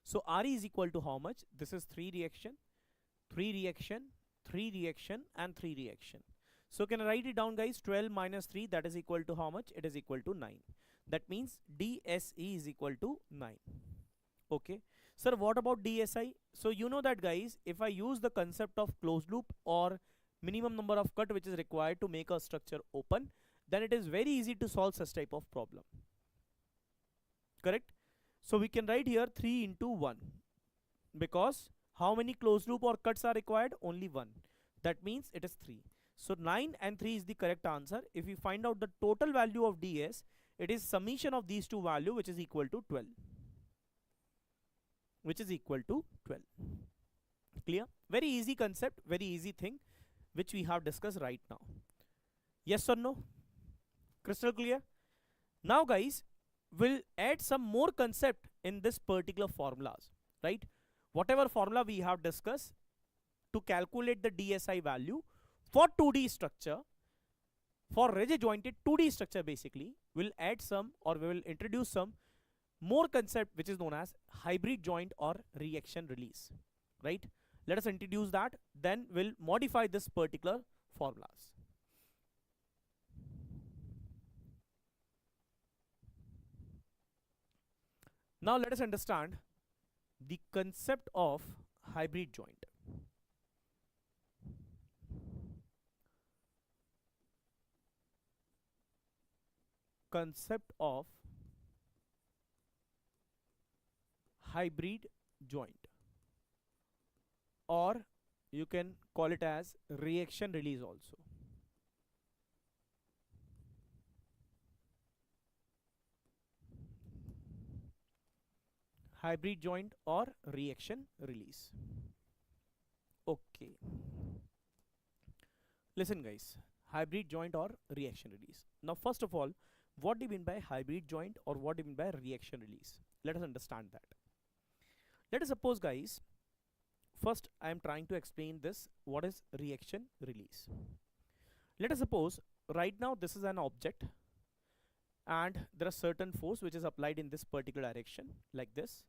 So RE is equal to how much? This is 3 reaction, 3 reaction, 3 reaction, and 3 reaction. So can I write it down, guys? 12 minus 3, that is equal to how much? It is equal to 9. That means DSE is equal to 9. Okay. Sir, what about DSI? So you know that, guys, if I use the concept of closed loop or minimum number of cut which is required to make a structure open, then it is very easy to solve such type of problem. Correct? So we can write here 3 into 1, because how many closed loop or cuts are required? Only one. That means it is 3. So 9 and 3 is the correct answer. If we find out the total value of DS, it is summation of these two values, which is equal to 12. Which is equal to 12. Clear? Very easy concept, very easy thing, which we have discussed right now. Yes or no? Crystal clear? Now, guys, we'll add some more concept in this particular formulas, right? Whatever formula we have discussed to calculate the DSI value for 2D structure, for rigid jointed 2D structure, basically, we'll add some, or we will introduce some more concept which is known as hybrid joint or reaction release, right? Let us introduce that, then we'll modify this particular formulas. Now let us understand the concept of hybrid joint. Concept of hybrid joint, or you can call it as reaction release also. Hybrid joint or reaction release. Okay. Listen, guys, hybrid joint or reaction release. Now first of all, what do you mean by hybrid joint, or what do you mean by reaction release? Let us understand that. Let us suppose, guys, first I am trying to explain this, what is reaction release. Let us suppose right now this is an object and there is certain force which is applied in this particular direction like this,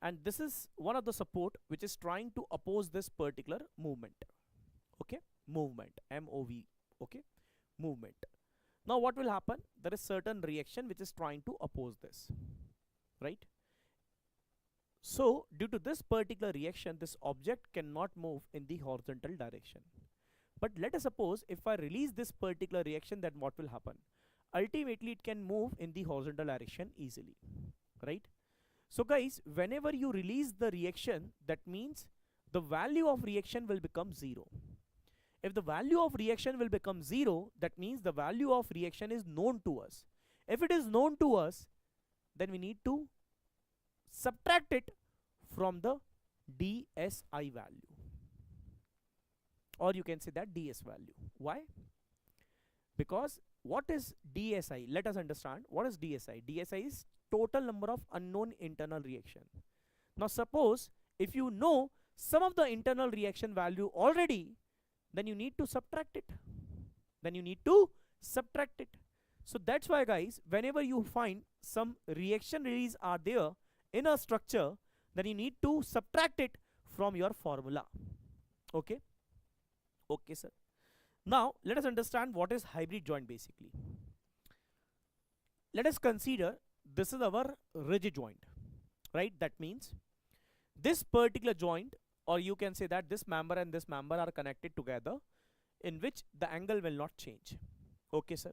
and this is one of the support which is trying to oppose this particular movement. Okay, movement, MOV. Okay, movement. Now what will happen? There is certain reaction which is trying to oppose this, right? So due to this particular reaction, this object cannot move in the horizontal direction. But let us suppose if I release this particular reaction, then what will happen? Ultimately it can move in the horizontal direction easily, right? So guys, whenever you release the reaction, that means the value of reaction will become 0. If the value of reaction will become 0, that means the value of reaction is known to us. If it is known to us, then we need to subtract it from the DSI value, or you can say that DS value. Why? Because what is DSI? Let us understand what is DSI. DSI is total number of unknown internal reaction. Now suppose if you know some of the internal reaction value already, then you need to subtract it. So that's why, guys, whenever you find some reaction release are there in a structure, then you need to subtract it from your formula. Okay? Okay, sir. Now let us understand what is hybrid joint basically. Let us consider this is our rigid joint, right? That means this particular joint, or you can say that this member and this member are connected together, in which the angle will not change. Okay, sir.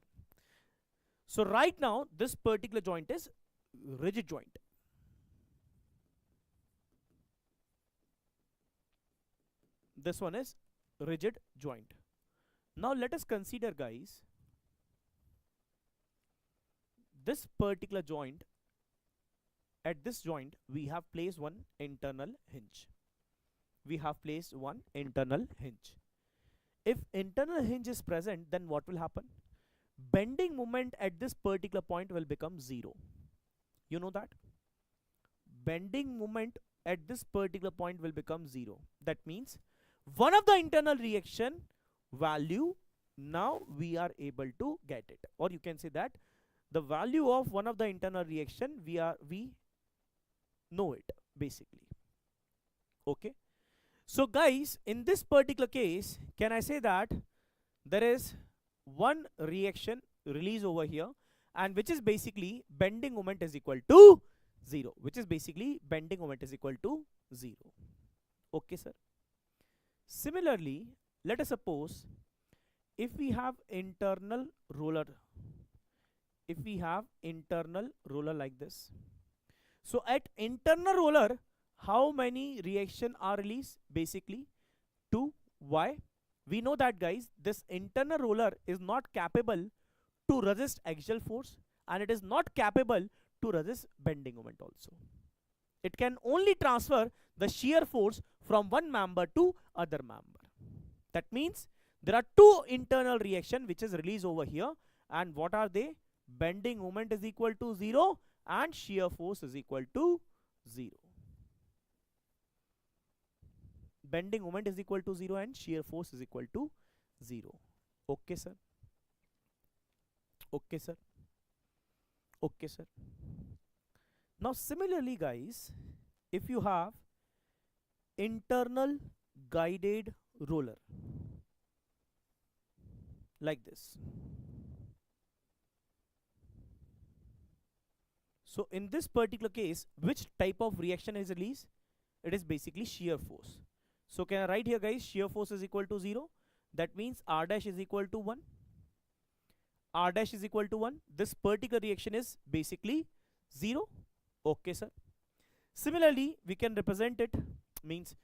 So right now this particular joint is rigid joint. This one is rigid joint. Now let us consider, guys, this particular joint. At this joint we have placed one internal hinge. We have placed one internal hinge. If internal hinge is present, then what will happen? Bending moment at this particular point will become 0. You know that? Bending moment at this particular point will become 0. That means one of the internal reaction value, now we are able to get it. Or you can say that the value of one of the internal reaction, we know it basically. Okay. So guys, in this particular case, can I say that there is one reaction release over here, and which is basically bending moment is equal to 0, which is basically bending moment is equal to 0. Okay, sir. Similarly, let us suppose if we have internal roller, like this. So at internal roller, how many reaction are released? Basically 2. Why? We know that, guys, this internal roller is not capable to resist axial force, and it is not capable to resist bending moment also. It can only transfer the shear force from one member to other member. That means there are 2 internal reaction which is released over here, and what are they? Bending moment is equal to 0 and shear force is equal to 0. Bending moment is equal to 0 and shear force is equal to 0. Okay, sir. Okay, sir. Okay, sir. Now similarly, guys, if you have internal guided roller like this, so in this particular case, which type of reaction is released? It is basically shear force. So can I write here, guys, shear force is equal to 0. That means R dash is equal to 1. R dash is equal to 1. This particular reaction is basically 0. Okay, sir. Similarly, we can represent it, means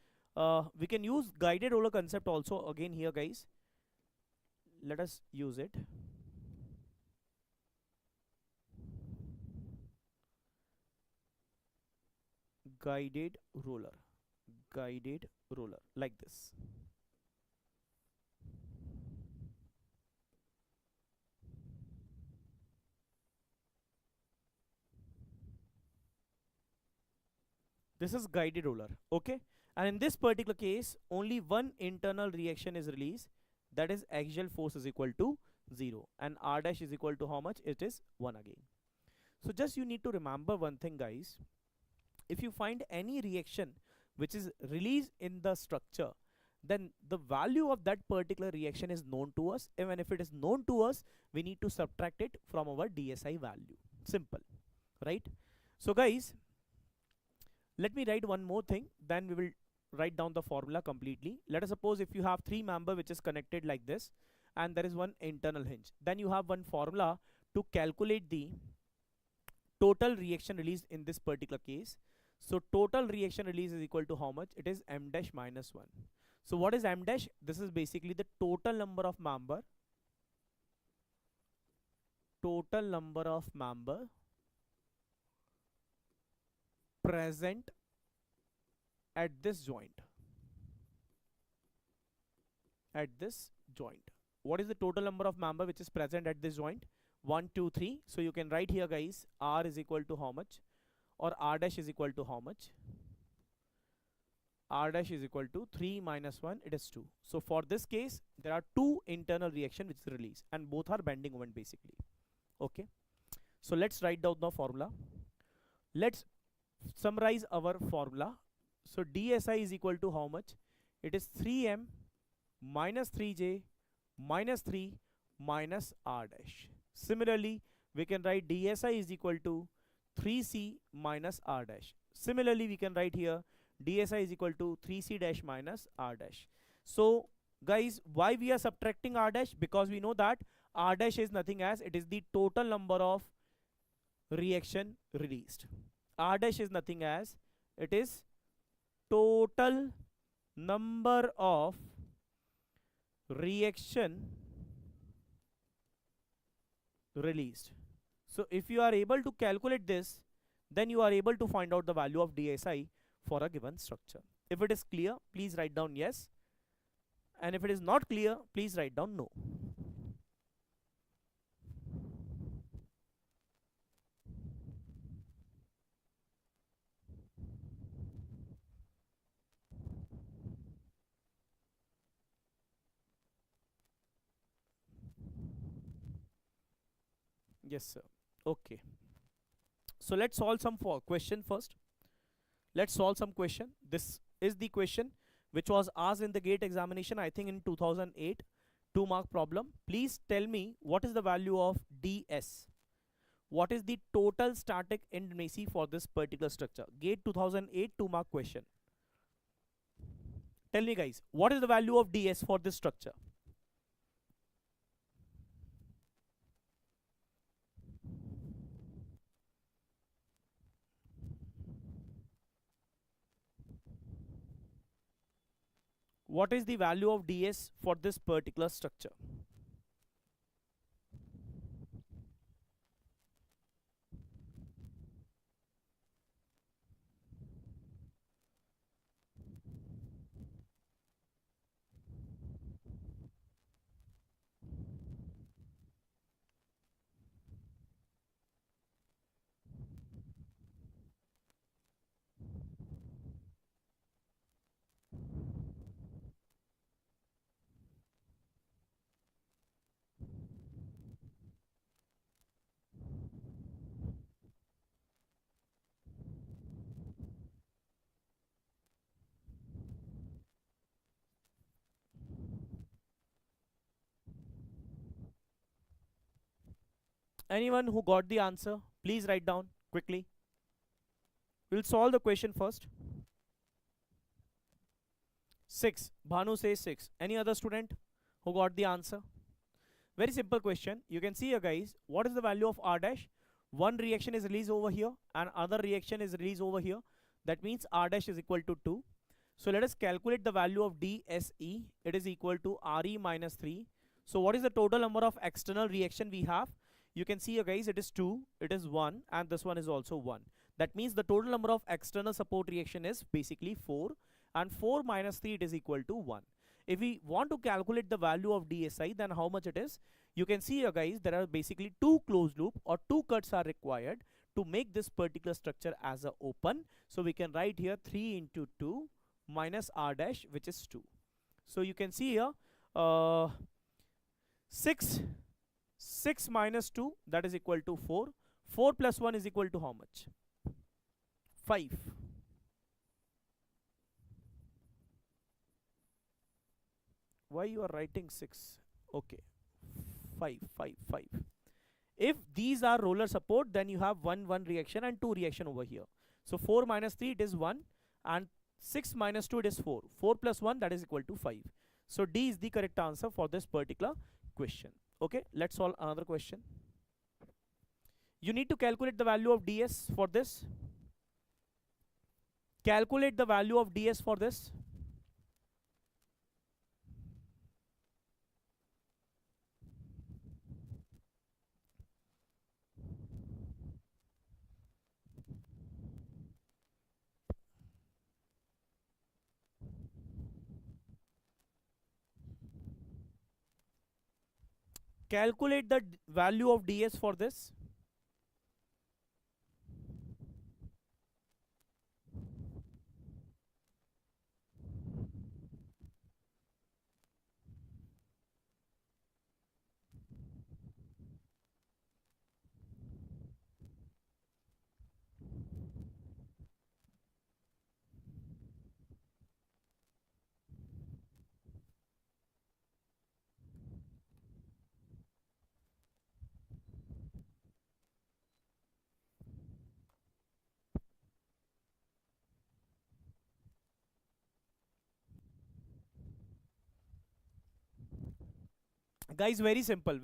we can use guided roller concept also again here, guys. Let us use it. Guided roller like this. This is guided roller. Okay, and in this particular case only one internal reaction is released, that is axial force is equal to 0, and R dash is equal to how much? It is 1 again. So just you need to remember one thing, guys. If you find any reaction which is released in the structure, then the value of that particular reaction is known to us. Even if it is known to us, we need to subtract it from our DSI value. Simple, right? So guys, let me write one more thing, then we will write down the formula completely. Let us suppose if you have 3 member which is connected like this, and there is one internal hinge, then you have one formula to calculate the total reaction released in this particular case. So total reaction release is equal to how much? It is m dash minus 1. So what is m dash? This is basically the total number of member present at this joint. What is the total number of member which is present at this joint? 1, 2, 3. So you can write here, guys, R is equal to how much, or R dash is equal to how much? R dash is equal to 3 minus 1, it is 2. So for this case, there are 2 internal reaction which is released, and both are bending moment basically. Okay, so let's write down the formula. Let's summarize our formula. So DSI is equal to how much? It is 3m minus 3j minus 3 minus R dash. Similarly, we can write DSI is equal to 3c minus R dash. Similarly, we can write here DSI is equal to 3c dash minus R dash. So guys, why we are subtracting R dash? Because we know that R dash is nothing as it is the total number of reaction released. R dash is nothing as it is total number of reaction released. So if you are able to calculate this, then you are able to find out the value of DSI for a given structure. If it is clear, please write down yes, and if it is not clear, please write down no. Yes, sir. Okay. So let's solve some question first. Let's solve some question. This is the question which was asked in the GATE examination, I think in 2008, 2-mark problem. Please tell me what is the value of DS. What is the total static indeterminacy for this particular structure? GATE 2008 2-mark question. Tell me guys, what is the value of DS for this structure? What is the value of DS for this particular structure? Anyone who got the answer, please write down quickly. We'll solve the question first. 6. Bhanu says 6. Any other student who got the answer? Very simple question. You can see here guys, what is the value of R dash? One reaction is released over here and other reaction is released over here. That means R dash is equal to 2. So let us calculate the value of DSE. It is equal to RE minus 3. So what is the total number of external reaction we have? You can see here guys, it is 2, it is 1, and this one is also 1. That means the total number of external support reaction is basically 4, and 4 minus 3 it is equal to 1. If we want to calculate the value of DSI, then how much it is? You can see here guys, there are basically 2 closed loop or 2 cuts are required to make this particular structure as a open. So we can write here 3 into 2 minus R dash, which is 2. So you can see here 6 minus 2, that is equal to 4. 4 plus 1 is equal to how much? 5. Why you are writing 6? Okay. 5. If these are roller support, then you have 1 reaction and 2 reaction over here. So 4 minus 3 it is 1, and 6 minus 2 it is 4. 4 plus 1, that is equal to 5. So D is the correct answer for this particular question. Okay, let's solve another question. You need to calculate the value of DS for this. Calculate the value of DS for this. Calculate the value of DS for this. Guys, very simple.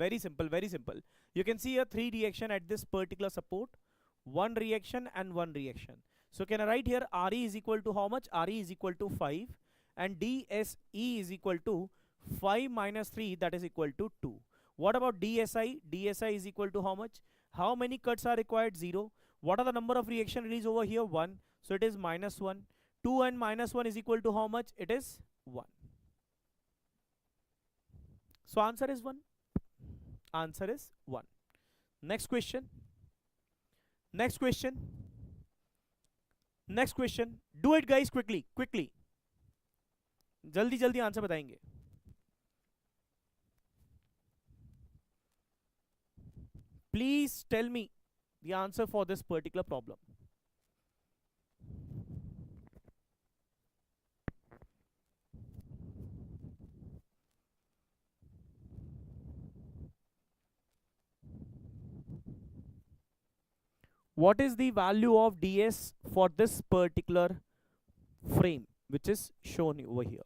You can see a 3 reaction at this particular support, 1 reaction and 1 reaction. So can I write here RE is equal to how much? RE is equal to 5, and DSE is equal to 5 minus 3, that is equal to 2. What about DSI? DSI is equal to how much? How many cuts are required? 0. What are the number of reaction release over here? 1. So it is minus 1. 2 and minus 1 is equal to how much? It is 1. So answer is 1. Answer is 1. Next question. Next question. Next question. Do it guys quickly. Quickly. जल्दी जल्दी answer बताएंगे. Please tell me the answer for this particular problem. What is the value of ds for this particular frame which is shown over here?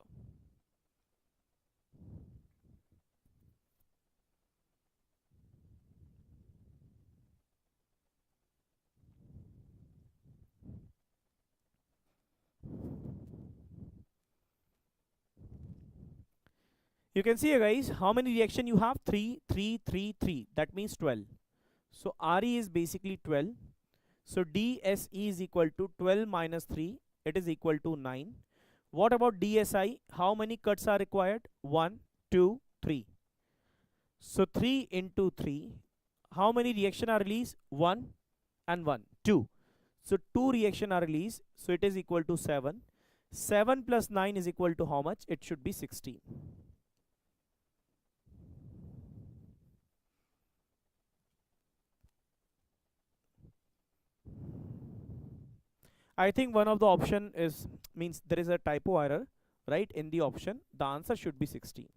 You can see here guys, how many reaction you have? 3, 3, 3, 3. That means 12. So RE is basically 12. So DSE is equal to 12 minus 3. It is equal to 9. What about DSI? How many cuts are required? 1, 2, 3. So 3 into 3. How many reaction are released? 1 and 1. 2. So 2 reaction are released. So it is equal to 7. 7 plus 9 is equal to how much? It should be 16. I think one of the option is, means there is a typo error, right, in the option. The answer should be 16.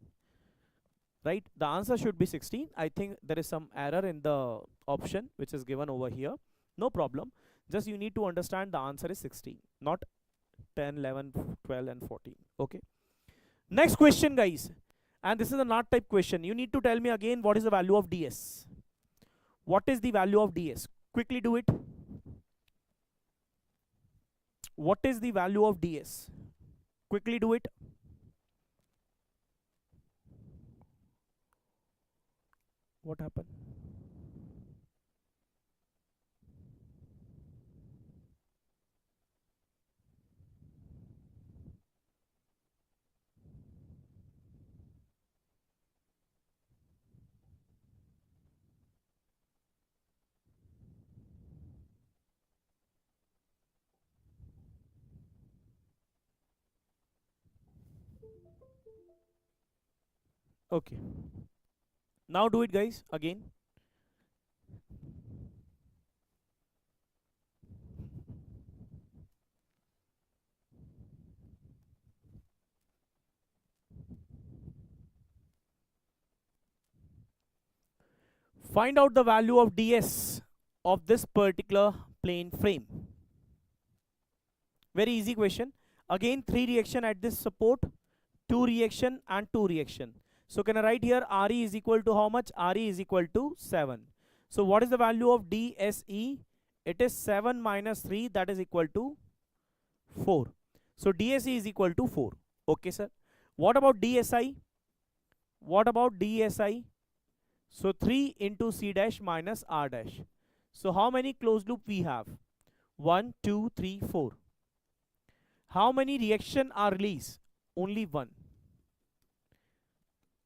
Right, the answer should be 16. I think there is some error in the option which is given over here. No problem. Just you need to understand the answer is 16, not 10, 11, 12 and 14. Okay. Next question guys. And this is a not type question. You need to tell me again what is the value of ds. What is the value of ds? Quickly do it. What is the value of ds? Quickly do it. What happened? Okay. Now do it guys again. Find out the value of ds of this particular plane frame. Very easy question. Again 3 reaction at this support, 2 reaction and 2 reaction. So can I write here RE is equal to how much? RE is equal to 7. So what is the value of DSE? It is 7 minus 3, that is equal to 4. So DSE is equal to 4. Okay sir. What about DSI? What about DSI? So 3 into C dash minus R dash. So how many closed loop we have? 1, 2, 3, 4. How many reaction are released? Only 1.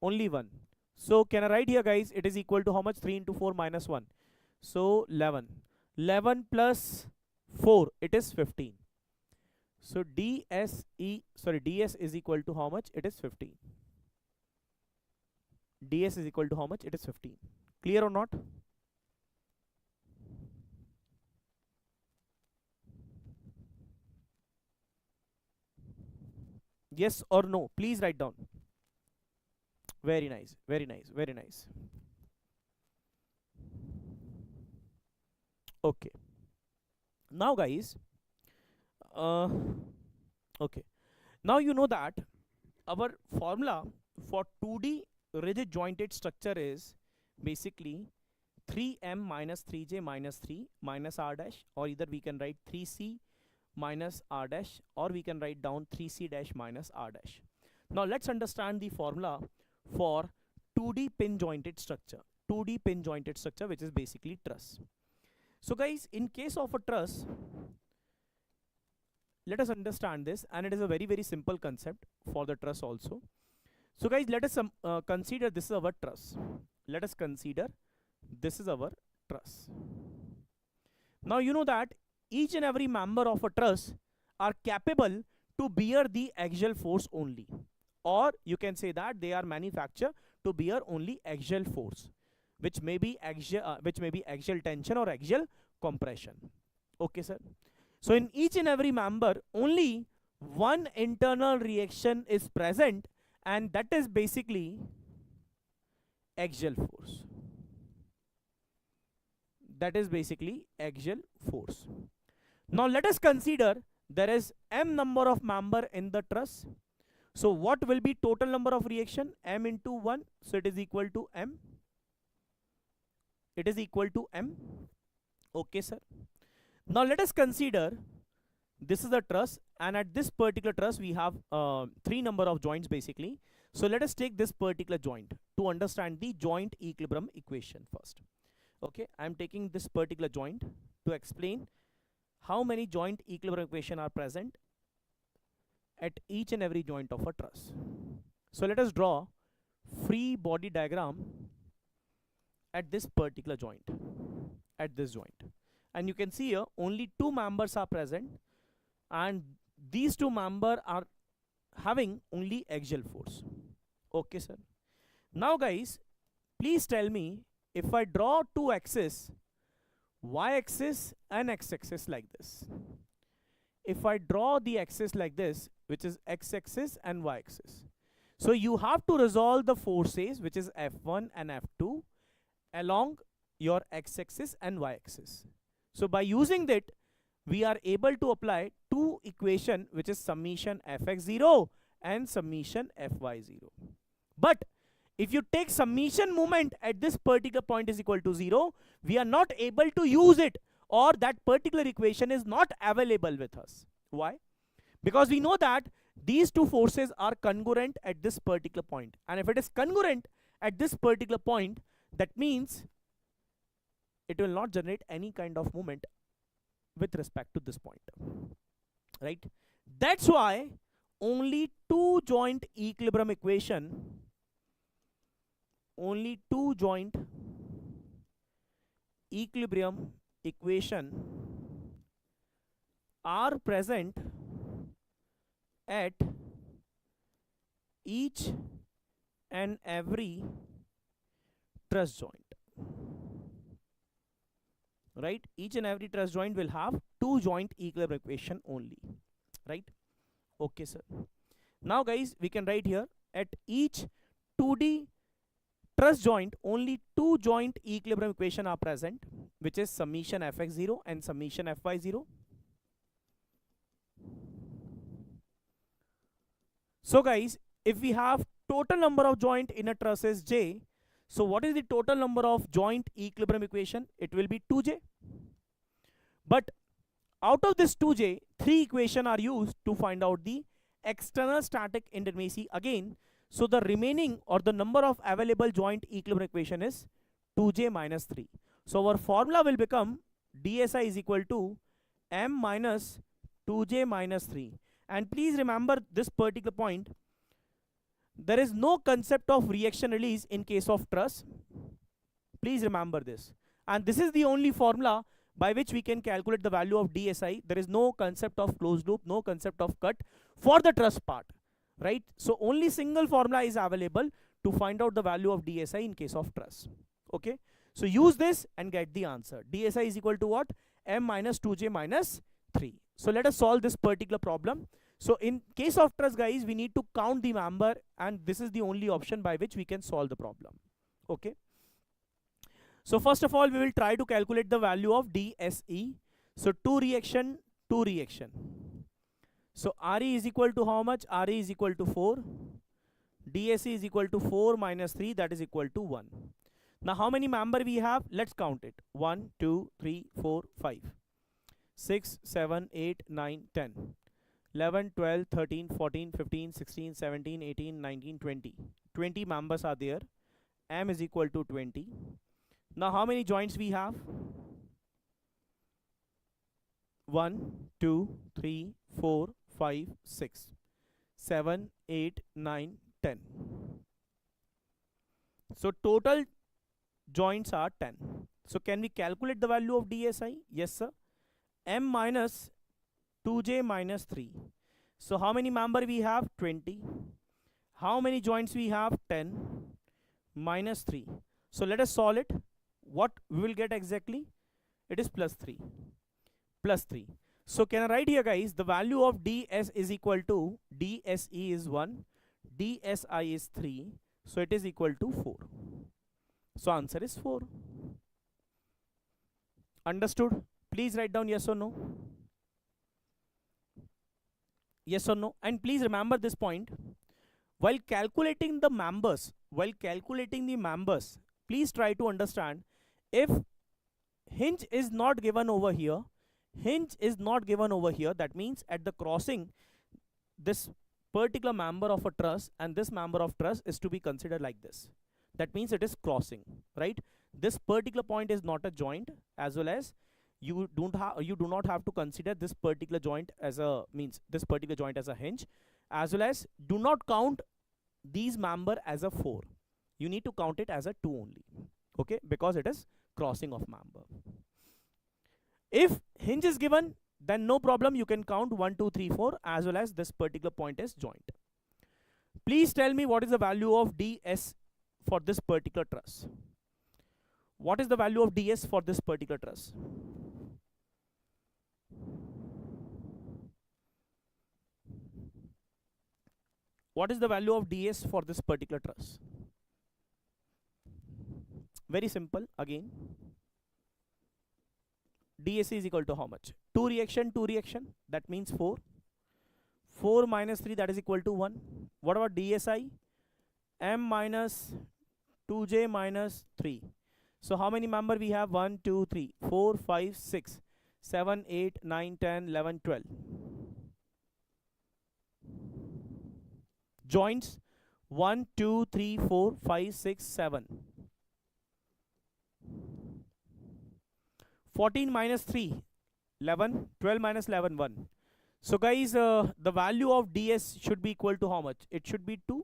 Only 1. So can I write here guys, it is equal to how much? 3 into 4 minus 1. So 11. 11 plus 4, it is 15. So DS is equal to how much? It is 15. DS is equal to how much? It is 15. Clear or not? Yes or no? Please write down. Very nice, very nice, very nice. Okay. Now guys, okay. Now you know that our formula for 2D rigid jointed structure is basically 3m minus 3j minus 3 minus r dash, or either we can write 3c minus r dash, or we can write down 3c dash minus r dash. Now let's understand the formula for 2D pin jointed structure. 2D pin jointed structure, which is basically truss. So guys, in case of a truss, let us understand this, and it is a very, very simple concept for the truss also. So guys, let us consider this is our truss. Let us consider this is our truss. Now you know that each and every member of a truss are capable to bear the axial force only, or you can say that they are manufactured to bear only axial force, which may be axial tension or axial compression. Okay, sir. So in each and every member, only one internal reaction is present, and that is basically axial force. That is basically axial force. Now let us consider there is m number of member in the truss. So what will be total number of reaction? M into 1. So it is equal to m. It is equal to m. Okay, sir. Now let us consider this is the truss, and at this particular truss we have 3 number of joints basically. So let us take this particular joint to understand the joint equilibrium equation first. Okay, I am taking this particular joint to explain how many joint equilibrium equation are present at each and every joint of a truss. So let us draw free body diagram at this particular joint, at this joint. And you can see here only 2 members are present, and these 2 members are having only axial force. Okay, sir. Now guys, please tell me, if I draw 2 axes, y-axis and x-axis like this. If I draw the axis like this, which is x-axis and y-axis, so you have to resolve the forces, which is F1 and F2, along your x-axis and y-axis. So by using that, we are able to apply 2 equation, which is summation fx0 and summation fy0. But if you take summation moment at this particular point is equal to 0, we are not able to use it, or that particular equation is not available with us. Why? Because we know that these 2 forces are congruent at this particular point, and if it is congruent at this particular point, that means it will not generate any kind of moment with respect to this point, right? That's why only 2 joint equilibrium equation, only 2 joint equilibrium equation are present at each and every truss joint, right? Each and every truss joint will have 2 joint equilibrium equation only, right? Okay, sir. Now guys, we can write here at each 2D truss joint only 2 joint equilibrium equation are present, which is summation fx0 and summation fy0. So guys, if we have total number of joint in a truss is j, so what is the total number of joint equilibrium equation? It will be 2j. But out of this 2j, 3 equations are used to find out the external static indeterminacy again. So the remaining, or the number of available joint equilibrium equation is 2j minus 3. So our formula will become dsi is equal to m minus 2j minus 3. And please remember this particular point. There is no concept of reaction release in case of truss. Please remember this. And this is the only formula by which we can calculate the value of dsi. There is no concept of closed loop, no concept of cut for the truss part, right? So only single formula is available to find out the value of dsi in case of truss. Okay, so use this and get the answer. dsi is equal to what? M minus 2j minus 3. So let us solve this particular problem. So in case of truss, guys, we need to count the member, and this is the only option by which we can solve the problem. Okay, so first of all, we will try to calculate the value of dse. So 2 reaction, 2 reaction. So re is equal to how much? Re is equal to 4. dse is equal to 4 minus 3, that is equal to 1. Now how many member we have? Let's count it. 1, 2, 3, 4, 5. 6, 7, 8, 9, 10, 11, 12, 13, 14, 15, 16, 17, 18, 19, 20. 20 members are there. M is equal to 20. Now how many joints we have? 1, 2, 3, 4, 5, 6, 7, 8, 9, 10. So total joints are 10. So can we calculate the value of DSI? Yes, sir. M minus 2j minus 3. So how many member we have? 20. How many joints we have? 10 minus 3. So let us solve it. What we will get exactly? It is plus 3. Plus 3. So can I write here, guys, the value of ds is equal to dse is 1, dsi is 3, so it is equal to 4. So answer is 4. Understood? Please write down yes or no. Yes or no? And please remember this point. While calculating the members, please try to understand, if hinge is not given over here, that means at the crossing, this particular member of a truss and this member of truss is to be considered like this. That means it is crossing, right? This particular point is not a joint, as well as you do not have to consider this particular joint as a hinge, as well as do not count these member as a 4. You need to count it as a 2 only, okay, because it is crossing of member. If hinge is given, then no problem, you can count 1, 2, 3, 4, as well as this particular point is joint. Please tell me what is the value of ds for this particular truss. What is the value of ds for this particular truss? What is the value of ds for this particular truss? Very simple again. ds is equal to how much? 2 reaction, that means 4. 4 minus 3, that is equal to 1. What about dsi? M minus 2j minus 3. So how many member we have? 1, 2, 3, 4, 5, 6, 7, 8, 9, 10, 11, 12. Joints 1, 2, 3, 4, 5, 6, 7. 14 minus 3, 11, 12 minus 11, 1. So guys, the value of ds should be equal to how much? It should be 2.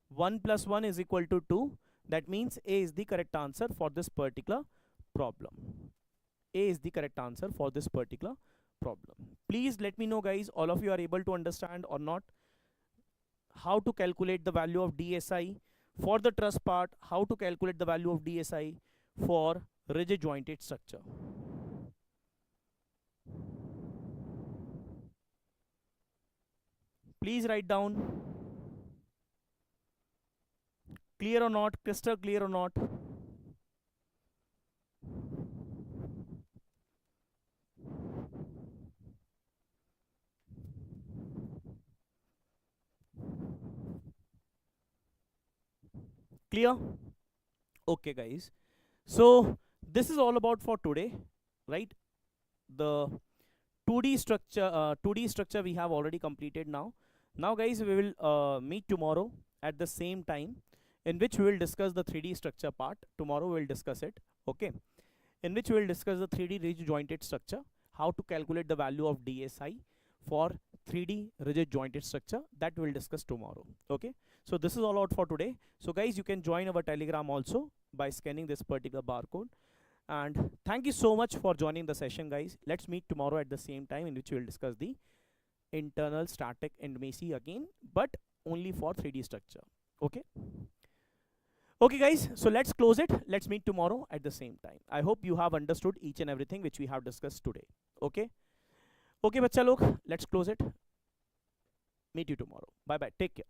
1 plus 1 is equal to 2. That means A is the correct answer for this particular problem. A is the correct answer for this particular problem. Please let me know, guys, all of you are able to understand or not, how to calculate the value of DSI for the truss part, how to calculate the value of DSI for rigid jointed structure. Please write down. Clear or not? Crystal clear or not? Clear? Okay, guys. So this is all about for today, right? The 2D structure we have already completed now. Now, guys, we will meet tomorrow at the same time, in which we will discuss the 3D structure part. Tomorrow we will discuss it, okay? In which we will discuss the 3D rigid jointed structure, how to calculate the value of DSI for 3D rigid jointed structure. That we will discuss tomorrow, okay? So this is all out for today. So guys, you can join our Telegram also by scanning this particular barcode. And thank you so much for joining the session, guys. Let's meet tomorrow at the same time, in which we will discuss the internal static intimacy again, but only for 3D structure, okay? Okay, guys, so let's close it. Let's meet tomorrow at the same time. I hope you have understood each and everything which we have discussed today, okay? Okay, bachcha log, let's close it. Meet you tomorrow. Bye bye. Take care.